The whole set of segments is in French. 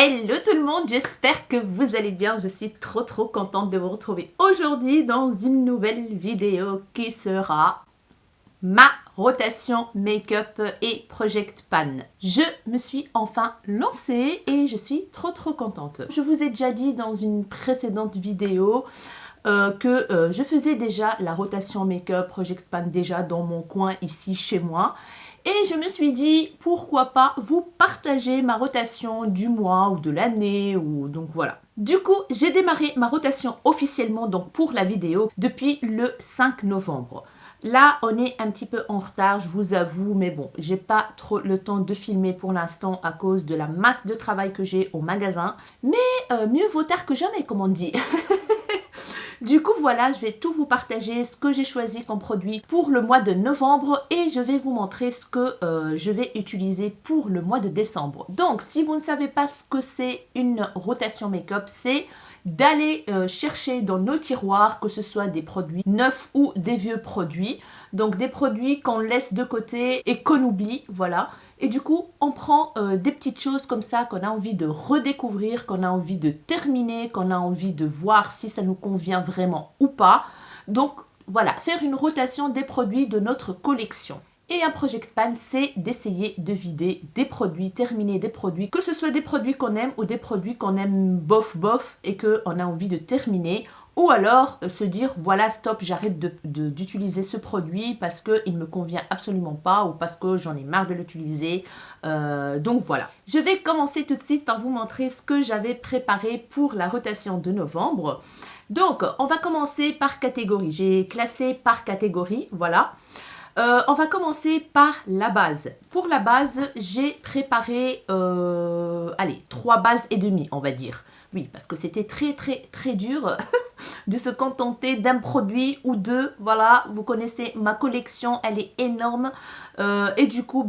Hello tout le monde, j'espère que vous allez bien. Je suis trop contente de vous retrouver aujourd'hui dans une nouvelle vidéo qui sera ma rotation make-up et project pan. Je me suis enfin lancée et je suis trop contente. Je vous ai déjà dit dans une précédente vidéo que je faisais déjà la rotation make-up project pan déjà dans mon coin ici chez moi. Et je me suis dit, pourquoi pas vous partager ma rotation du mois ou de l'année, ou donc voilà. Du coup, j'ai démarré ma rotation officiellement donc pour la vidéo depuis le 5 novembre. Là, on est un petit peu en retard, je vous avoue, mais bon, j'ai pas trop le temps de filmer pour l'instant à cause de la masse de travail que j'ai au magasin. Mais mieux vaut tard que jamais, comme on dit. Du coup, voilà, je vais tout vous partager, ce que j'ai choisi comme produit pour le mois de novembre et je vais vous montrer ce que je vais utiliser pour le mois de décembre. Donc, si vous ne savez pas ce que c'est une rotation make-up, c'est d'aller chercher dans nos tiroirs, que ce soit des produits neufs ou des vieux produits. Donc, des produits qu'on laisse de côté et qu'on oublie, voilà. Et du coup, on prend des petites choses comme ça qu'on a envie de redécouvrir, qu'on a envie de terminer, qu'on a envie de voir si ça nous convient vraiment ou pas. Donc voilà, faire une rotation des produits de notre collection. Et un project pan, c'est d'essayer de vider des produits, terminer des produits, que ce soit des produits qu'on aime ou des produits qu'on aime bof et qu'on a envie de terminer. Ou alors se dire voilà stop, j'arrête d'utiliser ce produit parce qu'il ne me convient absolument pas ou parce que j'en ai marre de l'utiliser. Donc voilà. Je vais commencer tout de suite par vous montrer ce que j'avais préparé pour la rotation de novembre. Donc on va commencer par catégorie. J'ai classé par catégorie, voilà. On va commencer par la base. Pour la base, j'ai préparé, allez, 3 bases et demie, on va dire. Oui, parce que c'était très dur de se contenter d'un produit ou deux. Voilà, vous connaissez ma collection, elle est énorme. Et du coup,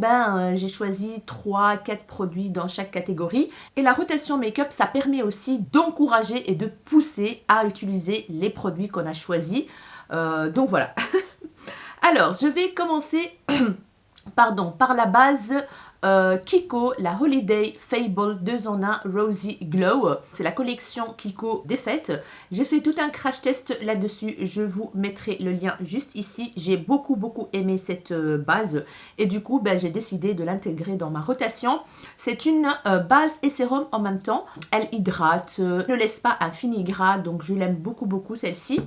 j'ai choisi 3-4 produits dans chaque catégorie. Et la rotation make-up, ça permet aussi d'encourager et de pousser à utiliser les produits qu'on a choisis. Donc voilà. Alors, je vais commencer par la base Kiko, la Holiday Fable 2 en 1 Rosy Glow. C'est la collection Kiko des fêtes. J'ai fait tout un crash test là-dessus. Je vous mettrai le lien juste ici. J'ai beaucoup aimé cette base et du coup, j'ai décidé de l'intégrer dans ma rotation. C'est une base et sérum en même temps. Elle hydrate, ne laisse pas un fini gras, donc je l'aime beaucoup celle-ci.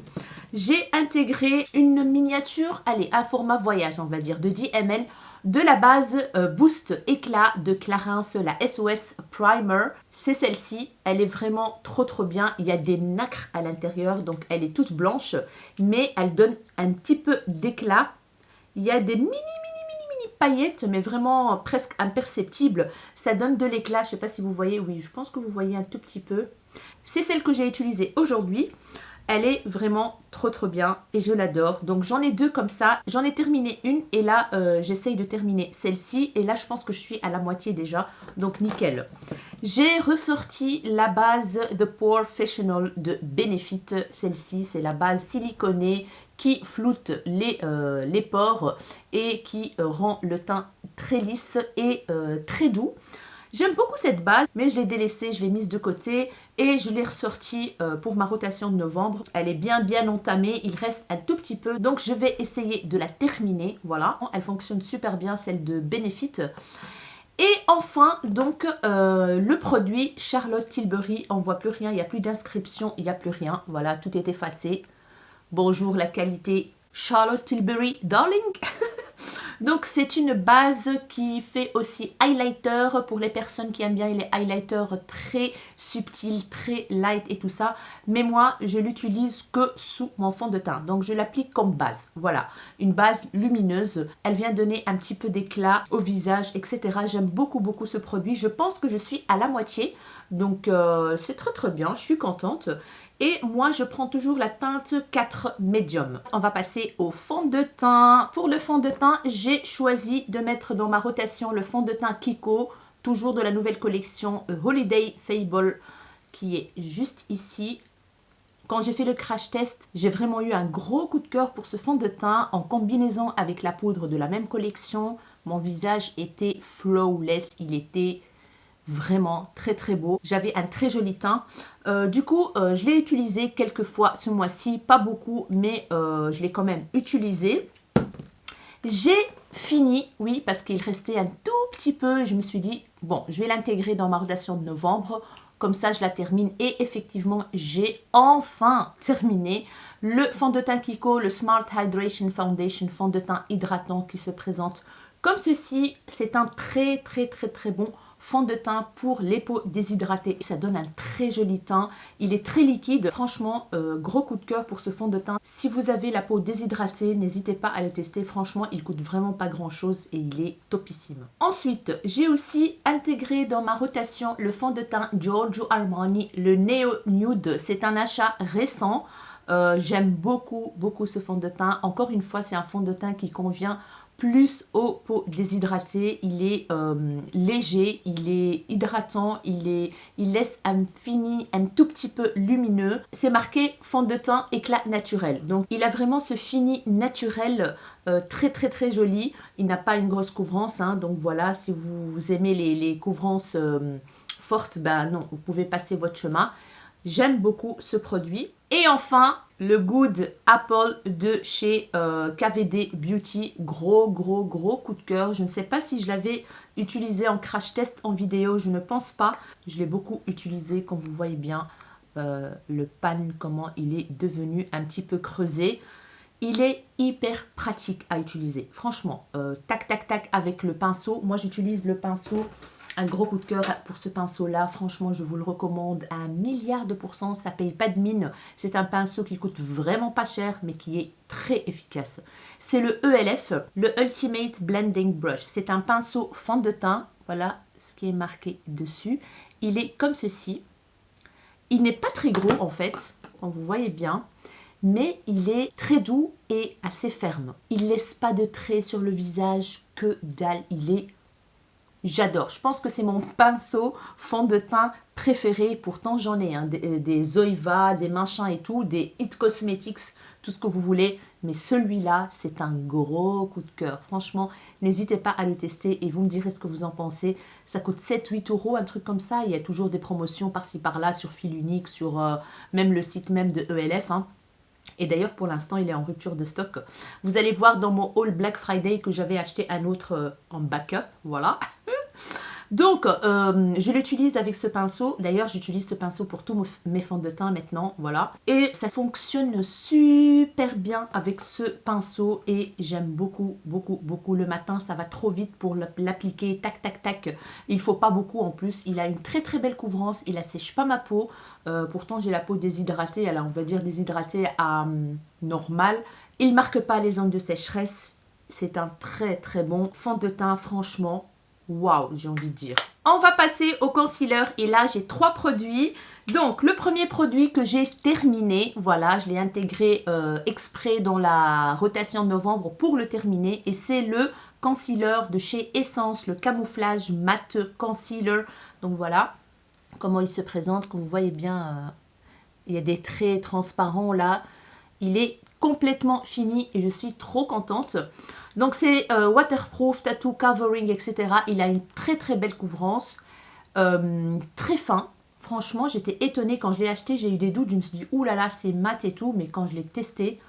J'ai intégré une miniature, allez, un format voyage, on va dire, de 10 ml de la base Boost Éclat de Clarins, la SOS Primer. C'est celle-ci, elle est vraiment trop bien. Il y a des nacres à l'intérieur, donc elle est toute blanche, mais elle donne un petit peu d'éclat. Il y a des mini paillettes, mais vraiment presque imperceptibles. Ça donne de l'éclat, je ne sais pas si vous voyez, oui, je pense que vous voyez un tout petit peu. C'est celle que j'ai utilisée aujourd'hui. Elle est vraiment trop bien et je l'adore. Donc j'en ai deux comme ça. J'en ai terminé une et là j'essaye de terminer celle-ci. Et là je pense que je suis à la moitié déjà. Donc nickel. J'ai ressorti la base The Porefessional de Benefit. Celle-ci c'est la base siliconée qui floute les pores et qui rend le teint très lisse et très doux. J'aime beaucoup cette base, mais je l'ai délaissée, je l'ai mise de côté et je l'ai ressortie pour ma rotation de novembre. Elle est bien entamée, il reste un tout petit peu, donc je vais essayer de la terminer. Voilà, elle fonctionne super bien, celle de Benefit. Et enfin, donc, le produit Charlotte Tilbury, on ne voit plus rien, il n'y a plus d'inscription, il n'y a plus rien. Voilà, tout est effacé. Bonjour la qualité Charlotte Tilbury Darling. Donc c'est une base qui fait aussi highlighter pour les personnes qui aiment bien les highlighters très subtils, très light et tout ça. Mais moi, je l'utilise que sous mon fond de teint. Donc je l'applique comme base. Voilà, une base lumineuse. Elle vient donner un petit peu d'éclat au visage, etc. J'aime beaucoup ce produit. Je pense que je suis à la moitié. Donc c'est très bien, je suis contente. Et moi, je prends toujours la teinte 4 Medium. On va passer au fond de teint. Pour le fond de teint, j'ai choisi de mettre dans ma rotation le fond de teint Kiko, toujours de la nouvelle collection Holiday Fable, qui est juste ici. Quand j'ai fait le crash test, j'ai vraiment eu un gros coup de cœur pour ce fond de teint en combinaison avec la poudre de la même collection. Mon visage était flawless, il était vraiment très très beau. J'avais un très joli teint. Du coup, je l'ai utilisé quelques fois ce mois-ci, pas beaucoup, mais je l'ai quand même utilisé. J'ai fini, oui, parce qu'il restait un tout petit peu. Je me suis dit, bon, je vais l'intégrer dans ma rotation de novembre. Comme ça, je la termine. Et effectivement, j'ai enfin terminé le fond de teint Kiko, le Smart Hydration Foundation, fond de teint hydratant qui se présente comme ceci. C'est un très bon fond de teint pour les peaux déshydratées. Ça donne un très joli teint. Il est très liquide. Franchement, gros coup de cœur pour ce fond de teint. Si vous avez la peau déshydratée, n'hésitez pas à le tester. Franchement, il coûte vraiment pas grand chose et il est topissime. Ensuite, j'ai aussi intégré dans ma rotation le fond de teint Giorgio Armani, le Neo Nude. C'est un achat récent. J'aime beaucoup ce fond de teint. Encore une fois, c'est un fond de teint qui convient plus aux peaux déshydratées. Il est léger, il est hydratant, il laisse un fini un tout petit peu lumineux. C'est marqué fond de teint éclat naturel. Donc il a vraiment ce fini naturel très joli. Il n'a pas une grosse couvrance, hein, donc voilà, si vous aimez les couvrances fortes, ben non, vous pouvez passer votre chemin. J'aime beaucoup ce produit. Et enfin, le Good Apple de chez KVD Beauty. Gros coup de cœur. Je ne sais pas si je l'avais utilisé en crash test en vidéo. Je ne pense pas. Je l'ai beaucoup utilisé, comme vous voyez bien. Le pan, comment il est devenu un petit peu creusé. Il est hyper pratique à utiliser. Franchement, tac avec le pinceau. Moi, j'utilise le pinceau. Un gros coup de cœur pour ce pinceau-là. Franchement, je vous le recommande à 1 milliard de %. Ça paye pas de mine. C'est un pinceau qui coûte vraiment pas cher, mais qui est très efficace. C'est le ELF, le Ultimate Blending Brush. C'est un pinceau fond de teint. Voilà ce qui est marqué dessus. Il est comme ceci. Il n'est pas très gros en fait, comme vous voyez bien. Mais il est très doux et assez ferme. Il laisse pas de traits sur le visage, que dalle. Il est... J'adore. Je pense que c'est mon pinceau fond de teint préféré. Pourtant, j'en ai des Zoeva, des machins et tout, des It Cosmetics, tout ce que vous voulez. Mais celui-là, c'est un gros coup de cœur. Franchement, n'hésitez pas à le tester et vous me direz ce que vous en pensez. Ça coûte 7-8 €, un truc comme ça. Il y a toujours des promotions par-ci par-là sur Fil Unique, sur même le site même de ELF, hein. Et d'ailleurs, pour l'instant, il est en rupture de stock. Vous allez voir dans mon haul Black Friday que j'avais acheté un autre en backup. Voilà. Donc, je l'utilise avec ce pinceau. D'ailleurs, j'utilise ce pinceau pour tous mes fonds de teint maintenant. Voilà. Et ça fonctionne super bien avec ce pinceau. Et j'aime beaucoup. Le matin, ça va trop vite pour l'appliquer. Tac. Il ne faut pas beaucoup en plus. Il a une très belle couvrance. Il assèche pas ma peau. Pourtant, j'ai la peau déshydratée. Alors, on va dire déshydratée à normal. Il ne marque pas les zones de sécheresse. C'est un très bon fond de teint, franchement. Waouh, j'ai envie de dire. On va passer au concealer et là j'ai 3 produits. Donc le premier produit que j'ai terminé, voilà, je l'ai intégré exprès dans la rotation de novembre pour le terminer. Et c'est le concealer de chez Essence, le Camouflage Matte Concealer. Donc voilà comment il se présente. Comme vous voyez bien, il y a des traits transparents là. Il est complètement fini et je suis trop contente. Donc c'est waterproof, tattoo, covering, etc. Il a une très belle couvrance, très fin. Franchement, j'étais étonnée quand je l'ai acheté, j'ai eu des doutes. Je me suis dit, oulala, c'est mat et tout. Mais quand je l'ai testé,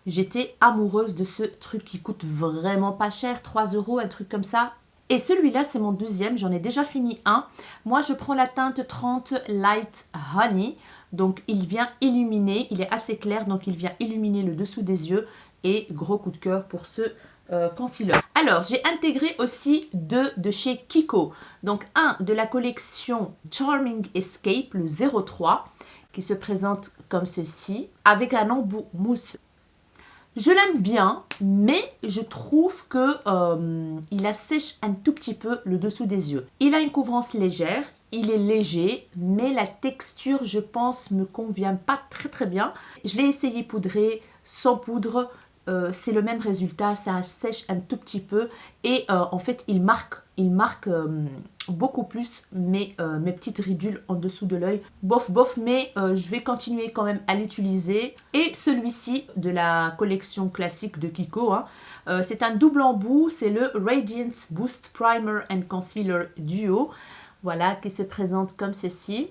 j'étais amoureuse de ce truc qui coûte vraiment pas cher, 3 €, un truc comme ça. Et celui-là, c'est mon deuxième, j'en ai déjà fini un. Moi, je prends la teinte 30 Light Honey. Donc, il vient illuminer, il est assez clair, donc il vient illuminer le dessous des yeux. Et gros coup de cœur pour ce concealer. Alors, j'ai intégré aussi 2 de chez Kiko. Donc, un de la collection Charming Escape, le 03, qui se présente comme ceci, avec un embout mousse. Je l'aime bien, mais je trouve que il assèche un tout petit peu le dessous des yeux. Il a une couvrance légère, il est léger, mais la texture, je pense, me convient pas très bien. Je l'ai essayé poudré, sans poudre. C'est le même résultat, ça sèche un tout petit peu et en fait il marque beaucoup plus mes petites ridules en dessous de l'œil. Bof, mais je vais continuer quand même à l'utiliser. Et celui-ci de la collection classique de Kiko, hein, c'est un double embout, c'est le Radiance Boost Primer and Concealer Duo. Voilà, qui se présente comme ceci.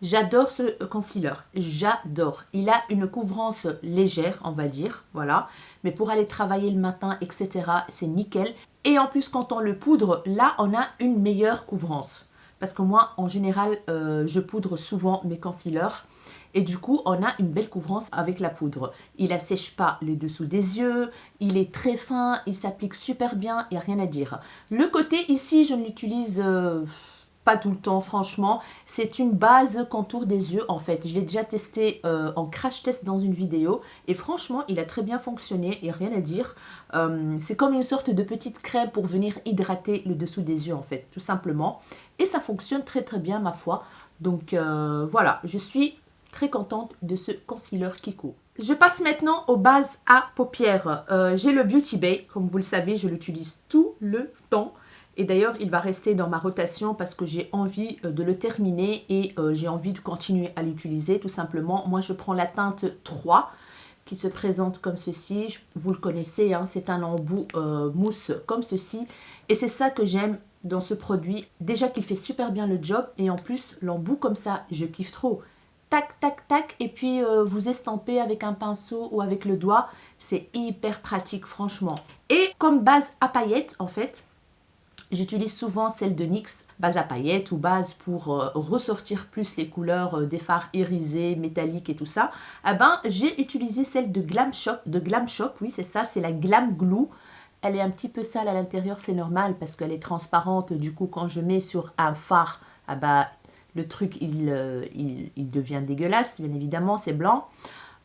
J'adore ce concealer, j'adore. Il a une couvrance légère, on va dire, voilà. Mais pour aller travailler le matin, etc., c'est nickel. Et en plus, quand on le poudre, là, on a une meilleure couvrance. Parce que moi, en général, je poudre souvent mes concealers. Et du coup, on a une belle couvrance avec la poudre. Il assèche pas les dessous des yeux, il est très fin, il s'applique super bien, il n'y a rien à dire. Le côté ici, je ne l'utilise pas tout le temps, franchement. C'est une base contour des yeux, en fait. Je l'ai déjà testé en crash test dans une vidéo. Et franchement, il a très bien fonctionné et rien à dire. C'est comme une sorte de petite crème pour venir hydrater le dessous des yeux, en fait, tout simplement. Et ça fonctionne très très bien, ma foi. Donc voilà, je suis très contente de ce concealer Kiko. Je passe maintenant aux bases à paupières. J'ai le Beauty Bay, comme vous le savez, je l'utilise tout le temps. Et d'ailleurs, il va rester dans ma rotation parce que j'ai envie de le terminer et j'ai envie de continuer à l'utiliser tout simplement. Moi, je prends la teinte 3 qui se présente comme ceci. Vous le connaissez, hein, c'est un embout mousse comme ceci. Et c'est ça que j'aime dans ce produit. Déjà qu'il fait super bien le job et en plus, l'embout comme ça, je kiffe trop. Tac, tac, tac, et puis vous estampez avec un pinceau ou avec le doigt. C'est hyper pratique, franchement. Et comme base à paillettes, en fait, j'utilise souvent celle de NYX, base à paillettes ou base pour ressortir plus les couleurs des fards irisés, métalliques et tout ça. Eh ben, j'ai utilisé celle de Glam Shop, oui c'est ça, c'est la Glam Glue. Elle est un petit peu sale à l'intérieur, c'est normal parce qu'elle est transparente. Du coup, quand je mets sur un fard, ah bah, le truc il devient dégueulasse, bien évidemment, c'est blanc.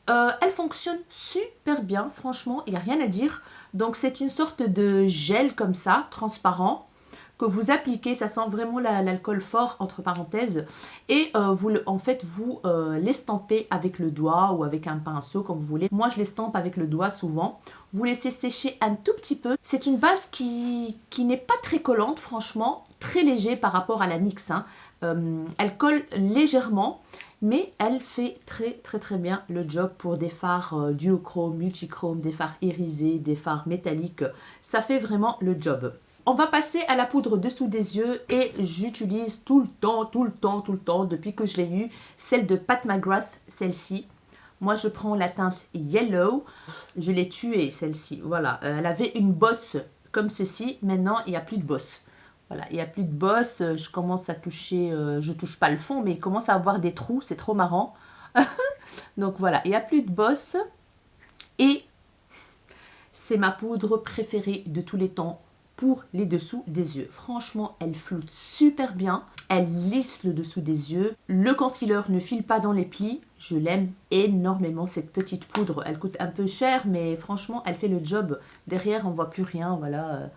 Elle fonctionne super bien, franchement, il n'y a rien à dire. Donc c'est une sorte de gel comme ça, transparent, que vous appliquez, ça sent vraiment l'alcool fort entre parenthèses, et en fait vous l'estampez avec le doigt ou avec un pinceau comme vous voulez. Moi je l'estampe avec le doigt souvent. Vous laissez sécher un tout petit peu. C'est une base qui n'est pas très collante, franchement, très léger par rapport à la NYX, hein. Elle colle légèrement, mais elle fait très très très bien le job pour des fards duochrome, multichrome, des fards irisés, des fards métalliques. Ça fait vraiment le job. On va passer à la poudre dessous des yeux et j'utilise tout le temps, depuis que je l'ai eu, celle de Pat McGrath, celle-ci. Moi, je prends la teinte Yellow. Je l'ai tuée, celle-ci. Voilà, elle avait une bosse comme ceci. Maintenant, il n'y a plus de bosse. Voilà, il n'y a plus de bosse. Je commence à toucher, je touche pas le fond, mais il commence à avoir des trous. C'est trop marrant. Donc voilà, il n'y a plus de bosse. Et c'est ma poudre préférée de tous les temps pour les dessous des yeux. Franchement, elle floute super bien. Elle lisse le dessous des yeux. Le concealer ne file pas dans les plis. Je l'aime énormément, cette petite poudre. Elle coûte un peu cher, mais franchement, elle fait le job. Derrière, on voit plus rien. Voilà,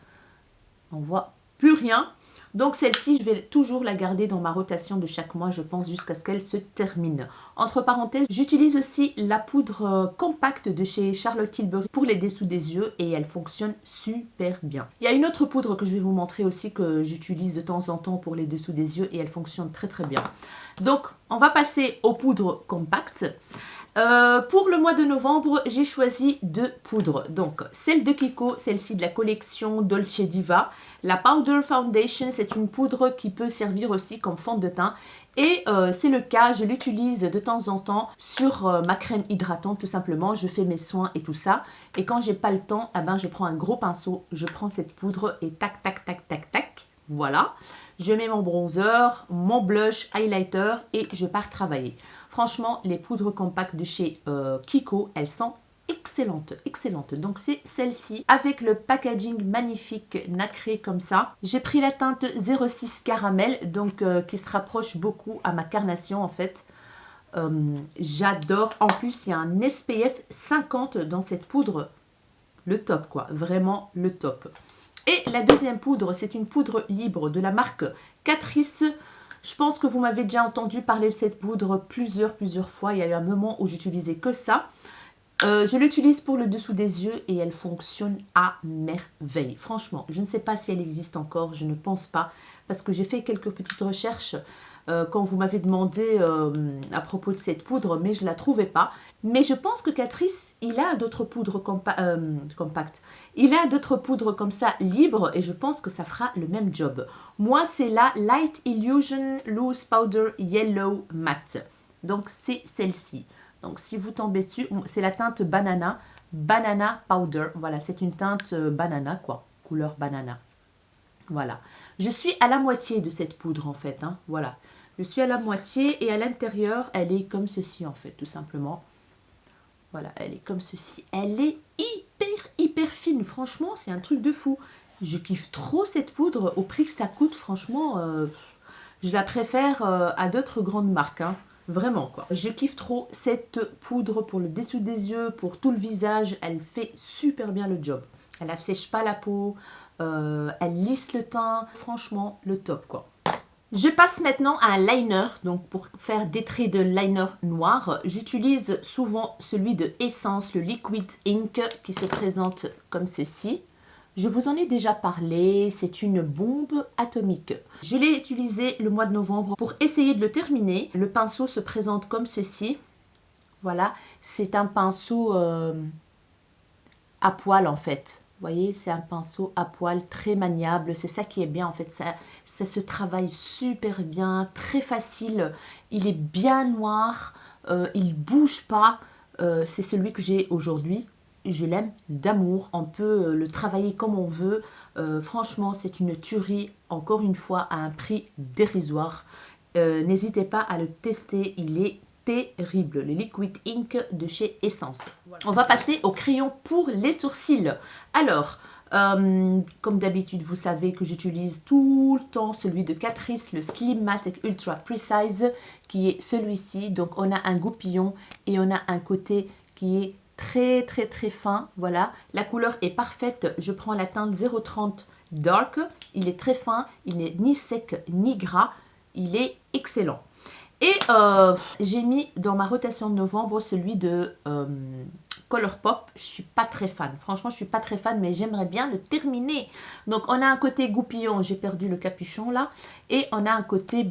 on voit plus rien. Donc celle-ci, je vais toujours la garder dans ma rotation de chaque mois, je pense, jusqu'à ce qu'elle se termine. Entre parenthèses, j'utilise aussi la poudre compacte de chez Charlotte Tilbury pour les dessous des yeux et elle fonctionne super bien. Il y a une autre poudre que je vais vous montrer aussi que j'utilise de temps en temps pour les dessous des yeux et elle fonctionne très très bien. Donc, on va passer aux poudres compactes. Pour le mois de novembre, j'ai choisi deux poudres. Donc, celle de Kiko, celle-ci de la collection Dolce Diva. La Powder Foundation, c'est une poudre qui peut servir aussi comme fond de teint. Et c'est le cas, je l'utilise de temps en temps sur ma crème hydratante tout simplement. Je fais mes soins et tout ça. Et quand j'ai pas le temps, eh ben, je prends un gros pinceau, je prends cette poudre et tac, tac, tac, tac, tac. Voilà. Je mets mon bronzer, mon blush, highlighter et je pars travailler. Franchement, les poudres compactes de chez Kiko, elles sont excellentes, excellentes. Donc c'est celle-ci avec le packaging magnifique nacré comme ça. J'ai pris la teinte 06 caramel, donc qui se rapproche beaucoup à ma carnation en fait. J'adore. En plus, il y a un SPF 50 dans cette poudre. Le top quoi, vraiment le top. Et la deuxième poudre, c'est une poudre libre de la marque Catrice. Je pense que vous m'avez déjà entendu parler de cette poudre plusieurs fois. Il y a eu un moment où j'utilisais que ça. Je l'utilise pour le dessous des yeux et elle fonctionne à merveille. Franchement, je ne sais pas si elle existe encore, je ne pense pas. Parce que j'ai fait quelques petites recherches quand vous m'avez demandé à propos de cette poudre, mais je ne la trouvais pas. Mais je pense que Catrice, il a d'autres poudres compactes. Il a d'autres poudres comme ça, libres, et je pense que ça fera le même job. Moi, c'est la Light Illusion Loose Powder Yellow Matte. Donc, c'est celle-ci. Donc, si vous tombez dessus, c'est la teinte Banana. Banana Powder. Voilà, c'est une teinte banana, quoi. Couleur banana. Voilà. Je suis à la moitié de cette poudre, en fait. Hein. Voilà. Je suis à la moitié et à l'intérieur, elle est comme ceci, en fait, tout simplement. Voilà, elle est comme ceci. Elle est hyper fine. Franchement, c'est un truc de fou. Je kiffe trop cette poudre. Au prix que ça coûte, franchement, je la préfère à d'autres grandes marques. Hein. Vraiment, quoi. Je kiffe trop cette poudre pour le dessous des yeux, pour tout le visage. Elle fait super bien le job. Elle assèche pas la peau. Elle lisse le teint. Franchement, le top, quoi. Je passe maintenant à un liner, donc pour faire des traits de liner noir, j'utilise souvent celui de Essence, le Liquid Ink, qui se présente comme ceci. Je vous en ai déjà parlé, c'est une bombe atomique. Je l'ai utilisé le mois de novembre pour essayer de le terminer. Le pinceau se présente comme ceci. Voilà, c'est un pinceau à poil en fait. Vous voyez, c'est un pinceau à poil très maniable. C'est ça qui est bien en fait. Ça se travaille super bien, très facile. Il est bien noir. Il ne bouge pas. C'est celui que j'ai aujourd'hui. Je l'aime d'amour. On peut le travailler comme on veut. Franchement, c'est une tuerie. Encore une fois, à un prix dérisoire. N'hésitez pas à le tester. Il est terrible, le Liquid Ink de chez Essence. Voilà. On va passer au crayon pour les sourcils. Alors, comme d'habitude, vous savez que j'utilise tout le temps celui de Catrice, le Slim Matte Ultra Precise, qui est celui-ci. Donc, on a un goupillon et on a un côté qui est très fin. Voilà, la couleur est parfaite. Je prends la teinte 030 Dark. Il est très fin, il n'est ni sec ni gras. Il est excellent. Et j'ai mis dans ma rotation de novembre celui de Colourpop. Je ne suis pas très fan. Franchement, je ne suis pas très fan, mais j'aimerais bien le terminer. Donc, on a un côté goupillon. J'ai perdu le capuchon là. Et on a un côté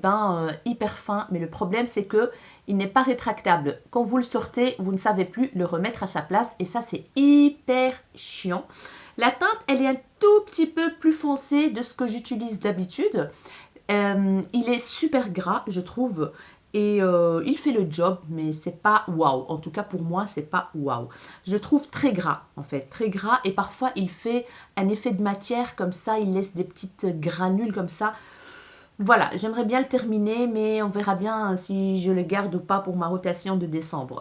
hyper fin. Mais le problème, c'est que il n'est pas rétractable. Quand vous le sortez, vous ne savez plus le remettre à sa place. Et ça, c'est hyper chiant. La teinte, elle est un tout petit peu plus foncée de ce que j'utilise d'habitude. Il est super gras, je trouve. Et il fait le job, mais c'est pas waouh. En tout cas, pour moi, c'est pas waouh. Je le trouve très gras, en fait. Très gras. Et parfois, il fait un effet de matière comme ça. Il laisse des petites granules comme ça. Voilà, j'aimerais bien le terminer, mais on verra bien si je le garde ou pas pour ma rotation de décembre.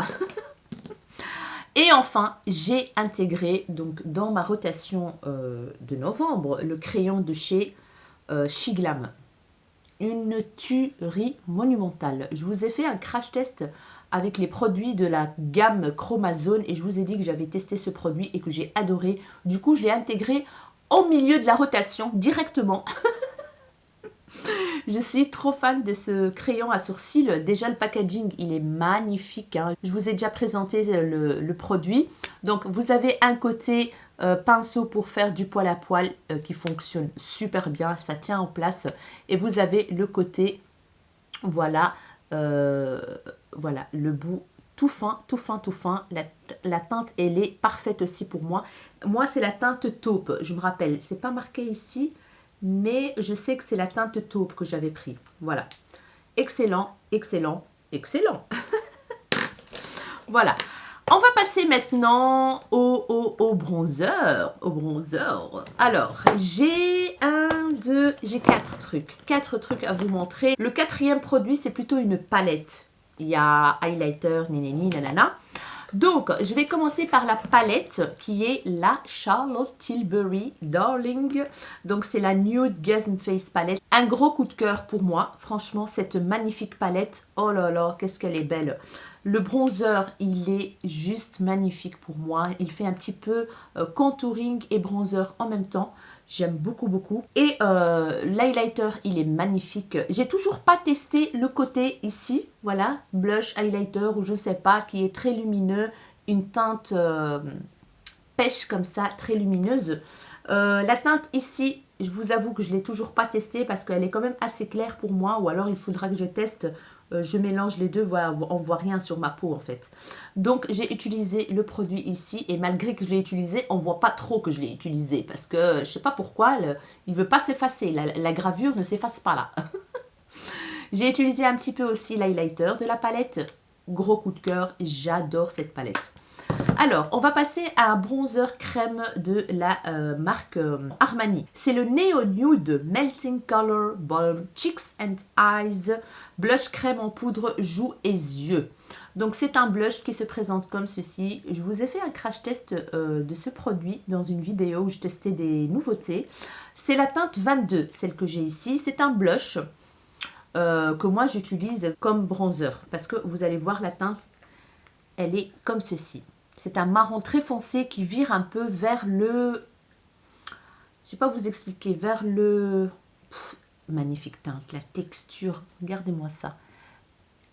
Et enfin, j'ai intégré donc dans ma rotation de novembre le crayon de chez Shiglam. Une tuerie monumentale. Je vous ai fait un crash test avec les produits de la gamme Chromazone et je vous ai dit que j'avais testé ce produit et que j'ai adoré. Du coup, je l'ai intégré au milieu de la rotation directement. Je suis trop fan de ce crayon à sourcils. Déjà, le packaging, il est magnifique. Hein. Je vous ai déjà présenté le produit. Donc, vous avez un côté pinceau pour faire du poil à poil qui fonctionne super bien. Ça tient en place. Et vous avez le côté, voilà, voilà, le bout tout fin. La teinte, elle est parfaite aussi pour moi. Moi, c'est la teinte taupe. Je me rappelle, c'est pas marqué ici. Mais je sais que c'est la teinte taupe que j'avais pris. Voilà. Excellent. Voilà. On va passer maintenant au bronzer. Alors, j'ai quatre trucs. 4 trucs à vous montrer. Le 4e produit, c'est plutôt une palette. Il y a highlighter, nénéni, nanana. Donc, je vais commencer par la palette qui est la Charlotte Tilbury Darling. Donc, c'est la Nude Gas Face Palette. Un gros coup de cœur pour moi. Franchement, cette magnifique palette. Oh là là, qu'est-ce qu'elle est belle. Le bronzer, il est juste magnifique pour moi. Il fait un petit peu contouring et bronzer en même temps. J'aime beaucoup. Et l'highlighter, il est magnifique. J'ai toujours pas testé le côté ici. Voilà, blush, highlighter ou je sais pas, qui est très lumineux. Une teinte pêche comme ça, très lumineuse. La teinte ici, je vous avoue que je l'ai toujours pas testée parce qu'elle est quand même assez claire pour moi. Ou alors il faudra que je teste je mélange les deux, voilà, on voit rien sur ma peau en fait. Donc j'ai utilisé le produit ici et malgré que je l'ai utilisé, on voit pas trop que je l'ai utilisé parce que je sais pas pourquoi, il veut pas s'effacer, la gravure ne s'efface pas là. J'ai utilisé un petit peu aussi l'highlighter de la palette, gros coup de cœur, j'adore cette palette. Alors, on va passer à un bronzer crème de la marque Armani. C'est le Neo Nude Melting Color Balm Cheeks and Eyes Blush crème en poudre joues et yeux. Donc, c'est un blush qui se présente comme ceci. Je vous ai fait un crash test de ce produit dans une vidéo où je testais des nouveautés. C'est la teinte 22, celle que j'ai ici. C'est un blush que moi j'utilise comme bronzer parce que vous allez voir la teinte, elle est comme ceci. C'est un marron très foncé qui vire un peu vers le... Je ne sais pas vous expliquer, vers le... magnifique teinte, la texture, regardez-moi ça.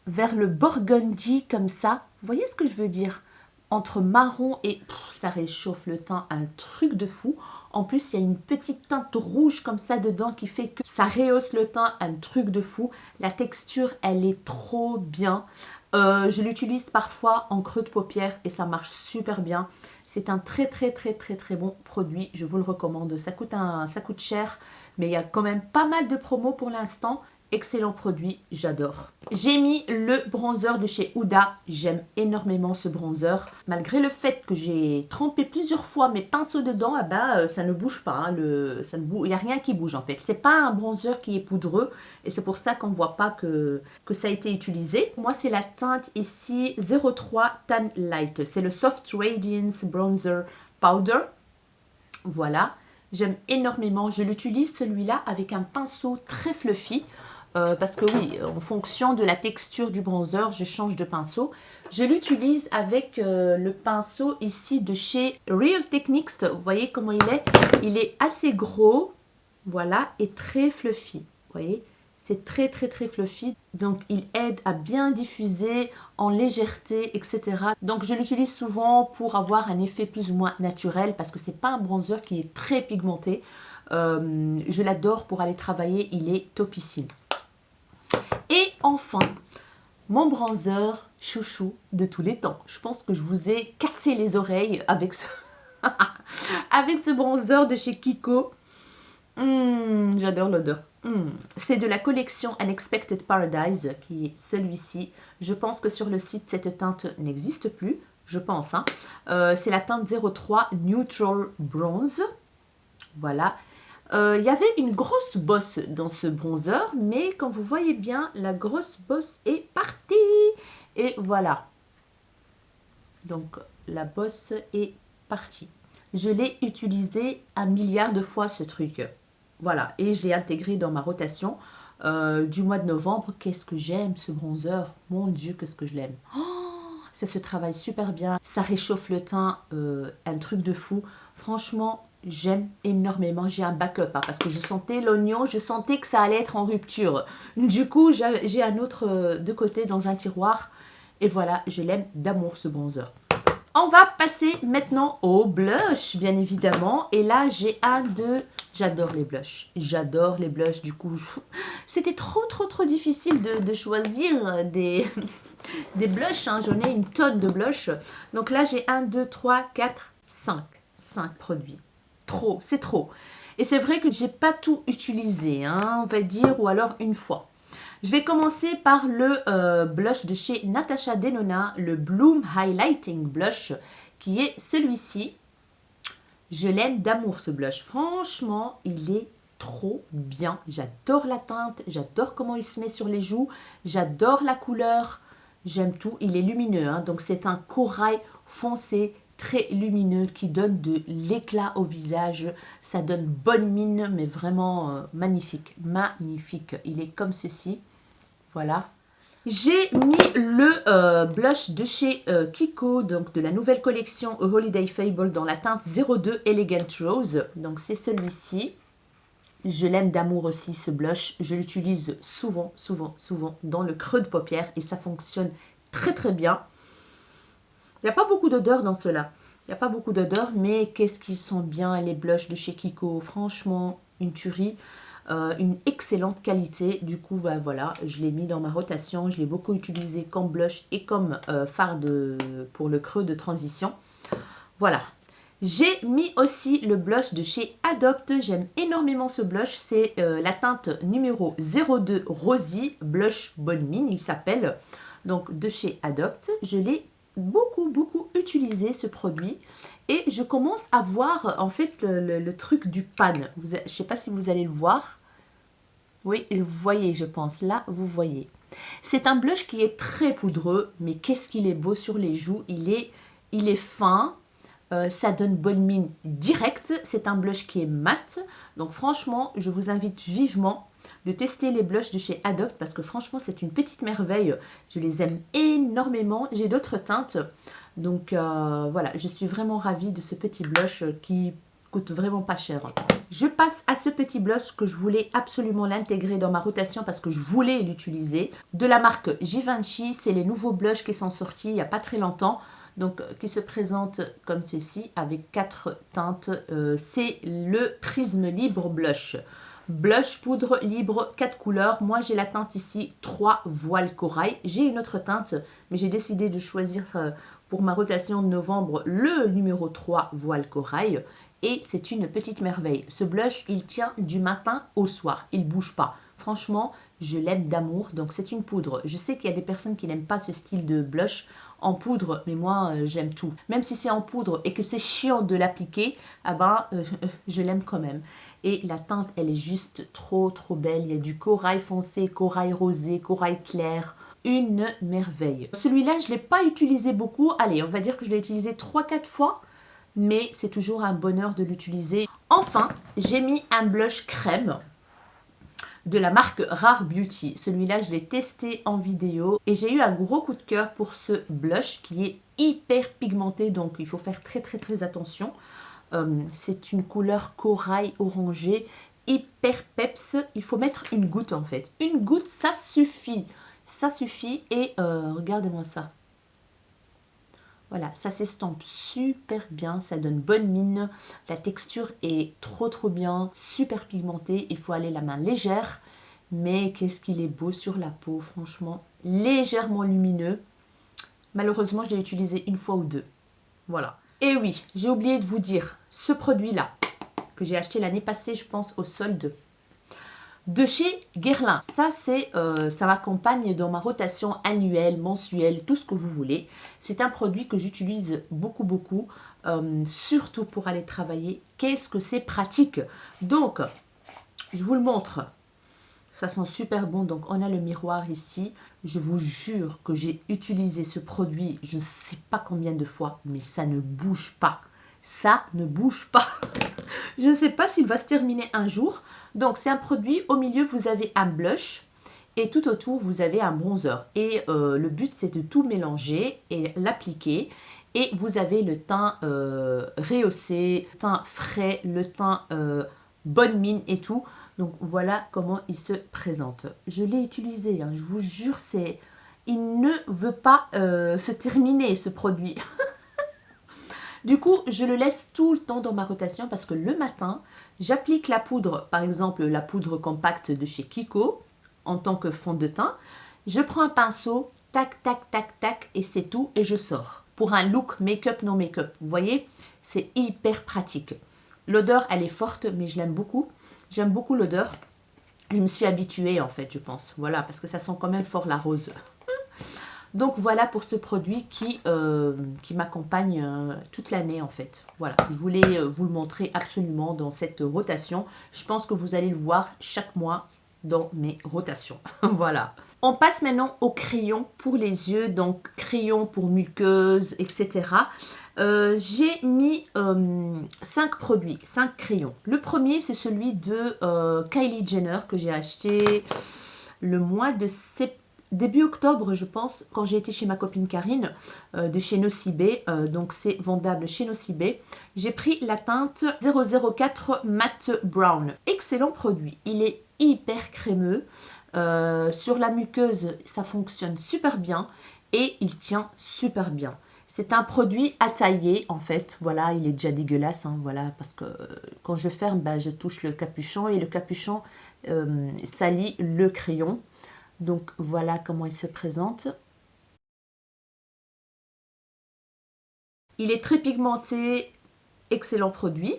Vers le burgundy comme ça. Vous voyez ce que je veux dire? Entre marron et... ça réchauffe le teint, un truc de fou. En plus, il y a une petite teinte rouge comme ça dedans qui fait que ça rehausse le teint, un truc de fou. La texture, elle est trop bien. Je l'utilise parfois en creux de paupières et ça marche super bien. C'est un très bon produit, je vous le recommande. Ça coûte cher, mais il y a quand même pas mal de promos pour l'instant. Excellent produit, j'adore. J'ai mis le bronzer de chez Huda. J'aime énormément ce bronzer. Malgré le fait que j'ai trempé plusieurs fois mes pinceaux dedans, eh ben, ça ne bouge pas. Hein, il n'y a rien qui bouge en fait. C'est pas un bronzer qui est poudreux et c'est pour ça qu'on ne voit pas que ça a été utilisé. Moi, c'est la teinte ici 03 Tan Light. C'est le Soft Radiance Bronzer Powder. Voilà. J'aime énormément. Je l'utilise celui-là avec un pinceau très fluffy. Parce que oui, en fonction de la texture du bronzer, je change de pinceau. Je l'utilise avec le pinceau ici de chez Real Techniques. Vous voyez comment il est? Il est assez gros, voilà, et très fluffy. Vous voyez? C'est très fluffy. Donc, il aide à bien diffuser en légèreté, etc. Donc, je l'utilise souvent pour avoir un effet plus ou moins naturel parce que c'est pas un bronzer qui est très pigmenté. Je l'adore pour aller travailler, il est topissime. Et enfin, mon bronzer chouchou de tous les temps. Je pense que je vous ai cassé les oreilles avec ce, avec ce bronzer de chez Kiko. J'adore l'odeur. C'est de la collection Unexpected Paradise qui est celui-ci. Je pense que sur le site, cette teinte n'existe plus. Je pense. Hein. C'est la teinte 03 Neutral Bronze. Voilà. Il y avait une grosse bosse dans ce bronzer, mais quand vous voyez bien, la grosse bosse est partie. Et voilà. Donc, la bosse est partie. Je l'ai utilisé un milliard de fois, ce truc. Voilà, et je l'ai intégré dans ma rotation du mois de novembre. Qu'est-ce que j'aime ce bronzer. Mon Dieu, qu'est-ce que je l'aime. Oh, ça se travaille super bien. Ça réchauffe le teint, un truc de fou. Franchement, j'aime énormément. J'ai un backup hein, parce que je sentais l'oignon, je sentais que ça allait être en rupture. Du coup, j'ai un autre de côté dans un tiroir. Et voilà, je l'aime d'amour ce bronzer. On va passer maintenant au blush, bien évidemment. Et là, j'ai un de... J'adore les blushs. J'adore les blushs. Du coup, c'était trop difficile de choisir des blushs. Hein. J'en ai une tonne de blushs. Donc là, j'ai 1, 2, 3, 4, 5. 5 produits. Trop, c'est trop. Et c'est vrai que j'ai pas tout utilisé, hein, on va dire, ou alors une fois. Je vais commencer par le blush de chez Natasha Denona, le Bloom Highlighting Blush, qui est celui-ci. Je l'aime d'amour ce blush. Franchement, il est trop bien. J'adore la teinte, j'adore comment il se met sur les joues, j'adore la couleur, j'aime tout. Il est lumineux, hein, donc c'est un corail foncé, très lumineux, qui donne de l'éclat au visage. Ça donne bonne mine, mais vraiment magnifique. Magnifique. Il est comme ceci. Voilà. J'ai mis le blush de chez Kiko, donc de la nouvelle collection Holiday Fable dans la teinte 02 Elegant Rose. Donc c'est celui-ci. Je l'aime d'amour aussi ce blush. Je l'utilise souvent dans le creux de paupière et ça fonctionne très bien. Il n'y a pas beaucoup d'odeur dans cela. Il n'y a pas beaucoup d'odeur, mais qu'est-ce qu'ils sont bien les blushs de chez Kiko. Franchement, une tuerie. une excellente qualité. Du coup, bah, voilà, je l'ai mis dans ma rotation. Je l'ai beaucoup utilisé comme blush et comme fard pour le creux de transition. Voilà. J'ai mis aussi le blush de chez Adopt. J'aime énormément ce blush. C'est la teinte numéro 02 Rosy Blush Bonne Mine, il s'appelle. Donc de chez Adopt. Je l'ai beaucoup utilisé ce produit. Et je commence à voir en fait le truc du pan. Je ne sais pas si vous allez le voir. Oui, vous voyez, je pense. Là, vous voyez. C'est un blush qui est très poudreux. Mais qu'est-ce qu'il est beau sur les joues. Il est fin. Ça donne bonne mine direct. C'est un blush qui est mat. Donc franchement, je vous invite vivement de tester les blushs de chez Adopt parce que franchement, c'est une petite merveille. Je les aime énormément. J'ai d'autres teintes. Donc voilà, je suis vraiment ravie de ce petit blush qui coûte vraiment pas cher. Je passe à ce petit blush que je voulais absolument l'intégrer dans ma rotation parce que je voulais l'utiliser. De la marque Givenchy, c'est les nouveaux blushs qui sont sortis il n'y a pas très longtemps. Donc, qui se présente comme ceci avec 4 teintes. C'est le Prisme Libre Blush. Blush poudre libre, 4 couleurs. Moi, j'ai la teinte ici 3 voiles corail. J'ai une autre teinte, mais j'ai décidé de choisir pour ma rotation de novembre le numéro 3 voile corail. Et c'est une petite merveille. Ce blush, il tient du matin au soir. Il ne bouge pas. Franchement, je l'aime d'amour. Donc, c'est une poudre. Je sais qu'il y a des personnes qui n'aiment pas ce style de blush en poudre, mais moi, j'aime tout. Même si c'est en poudre et que c'est chiant de l'appliquer, ah ben, je l'aime quand même. Et la teinte, elle est juste trop belle. Il y a du corail foncé, corail rosé, corail clair. Une merveille. Celui-là, je ne l'ai pas utilisé beaucoup. Allez, on va dire que je l'ai utilisé 3-4 fois. Mais c'est toujours un bonheur de l'utiliser. Enfin, j'ai mis un blush crème de la marque Rare Beauty. Celui-là, je l'ai testé en vidéo et j'ai eu un gros coup de cœur pour ce blush qui est hyper pigmenté. Donc, il faut faire très attention. C'est une couleur corail orangé, hyper peps. Il faut mettre une goutte en fait. Une goutte, ça suffit. Ça suffit et regardez-moi ça. Voilà, ça s'estompe super bien, ça donne bonne mine. La texture est trop bien, super pigmentée. Il faut aller la main légère, mais qu'est-ce qu'il est beau sur la peau, franchement. Légèrement lumineux. Malheureusement, je l'ai utilisé une fois ou deux. Voilà. Et oui, j'ai oublié de vous dire, ce produit-là, que j'ai acheté l'année passée, je pense, au solde, de chez Guerlain. Ça m'accompagne dans ma rotation annuelle, mensuelle, tout ce que vous voulez. C'est un produit que j'utilise beaucoup, surtout pour aller travailler. Qu'est-ce que c'est pratique. Donc, je vous le montre. Ça sent super bon. Donc, on a le miroir ici. Je vous jure que j'ai utilisé ce produit, je ne sais pas combien de fois, mais ça ne bouge pas. Ça ne bouge pas. Je ne sais pas s'il va se terminer un jour. Donc, c'est un produit, au milieu, vous avez un blush et tout autour, vous avez un bronzer. Et le but, c'est de tout mélanger et l'appliquer. Et vous avez le teint rehaussé, le teint frais, le teint bonne mine et tout. Donc, voilà comment il se présente. Je l'ai utilisé, hein, je vous jure, il ne veut pas se terminer, ce produit. Du coup, je le laisse tout le temps dans ma rotation parce que le matin, j'applique la poudre, par exemple la poudre compacte de chez Kiko, en tant que fond de teint. Je prends un pinceau, tac, et c'est tout, et je sors. Pour un look make-up, non make-up. Vous voyez, c'est hyper pratique. L'odeur, elle est forte, mais je l'aime beaucoup. J'aime beaucoup l'odeur. Je me suis habituée, en fait, je pense. Voilà, parce que ça sent quand même fort la rose. Donc voilà pour ce produit qui m'accompagne toute l'année en fait. Voilà, je voulais vous le montrer absolument dans cette rotation. Je pense que vous allez le voir chaque mois dans mes rotations. Voilà. On passe maintenant au crayon pour les yeux. Donc crayon pour muqueuse, etc. J'ai mis 5 produits, 5 crayons. Le premier, c'est celui de Kylie Jenner que j'ai acheté le mois de septembre. Début octobre, je pense, quand j'ai été chez ma copine Karine, de chez Nocibé, donc c'est vendable chez Nocibé. J'ai pris la teinte 004 Matte Brown. Excellent produit, il est hyper crémeux. Sur la muqueuse, ça fonctionne super bien et il tient super bien. C'est un produit à tailler en fait, voilà, il est déjà dégueulasse, hein, voilà, parce que quand je ferme, ben, je touche le capuchon et le capuchon, salit le crayon. Donc voilà comment il se présente. Il est très pigmenté, excellent produit.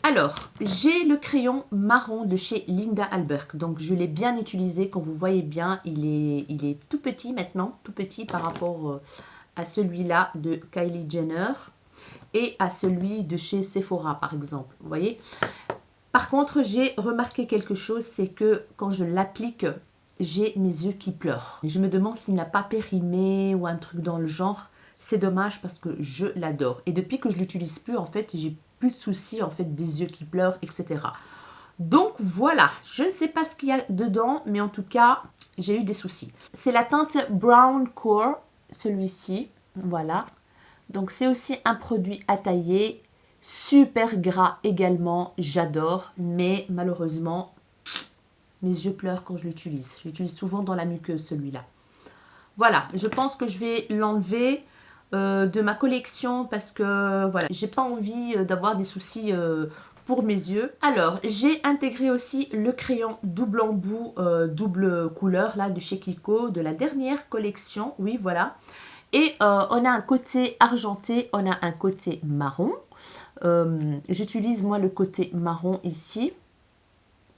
Alors, j'ai le crayon marron de chez Linda Alberg. Donc, je l'ai bien utilisé. Comme vous voyez bien, il est tout petit maintenant. Tout petit par rapport à celui-là de Kylie Jenner et à celui de chez Sephora, par exemple. Vous voyez? Par contre, j'ai remarqué quelque chose, c'est que quand je l'applique, j'ai mes yeux qui pleurent. Je me demande s'il n'a pas périmé ou un truc dans le genre. C'est dommage parce que je l'adore. Et depuis que je l'utilise plus, en fait, j'ai plus de soucis, en fait, des yeux qui pleurent, etc. Donc, voilà. Je ne sais pas ce qu'il y a dedans, mais en tout cas, j'ai eu des soucis. C'est la teinte Brown Core, celui-ci. Voilà. Donc, c'est aussi un produit à tailler. Super gras également, j'adore. Mais malheureusement, mes yeux pleurent quand je l'utilise. Je l'utilise souvent dans la muqueuse, celui-là. Voilà, je pense que je vais l'enlever de ma collection parce que voilà, j'ai pas envie d'avoir des soucis pour mes yeux. Alors, j'ai intégré aussi le crayon double embout, double couleur là de chez Kiko, de la dernière collection. Oui, voilà. Et on a un côté argenté, on a un côté marron. J'utilise moi le côté marron ici.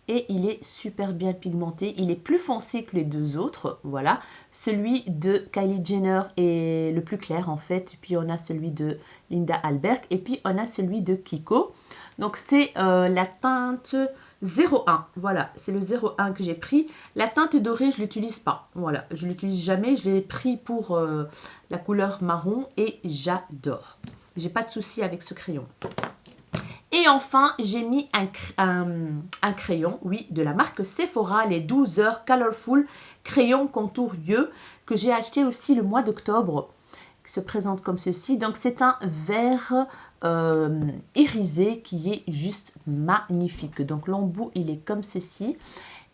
Et il est super bien pigmenté. Il est plus foncé que les deux autres. Voilà. Celui de Kylie Jenner est le plus clair en fait. Puis on a celui de Linda Alberg. Et puis on a celui de Kiko. Donc c'est la teinte 01. Voilà. C'est le 01 que j'ai pris. La teinte dorée, je ne l'utilise pas. Voilà. Je ne l'utilise jamais. Je l'ai pris pour la couleur marron. Et j'adore. J'ai pas de souci avec ce crayon. Et enfin, j'ai mis un crayon, oui, de la marque Sephora, les 12 heures Colorful crayon contour yeux, que j'ai acheté aussi le mois d'octobre, qui se présente comme ceci. Donc, c'est un vert irisé qui est juste magnifique. Donc, l'embout, il est comme ceci.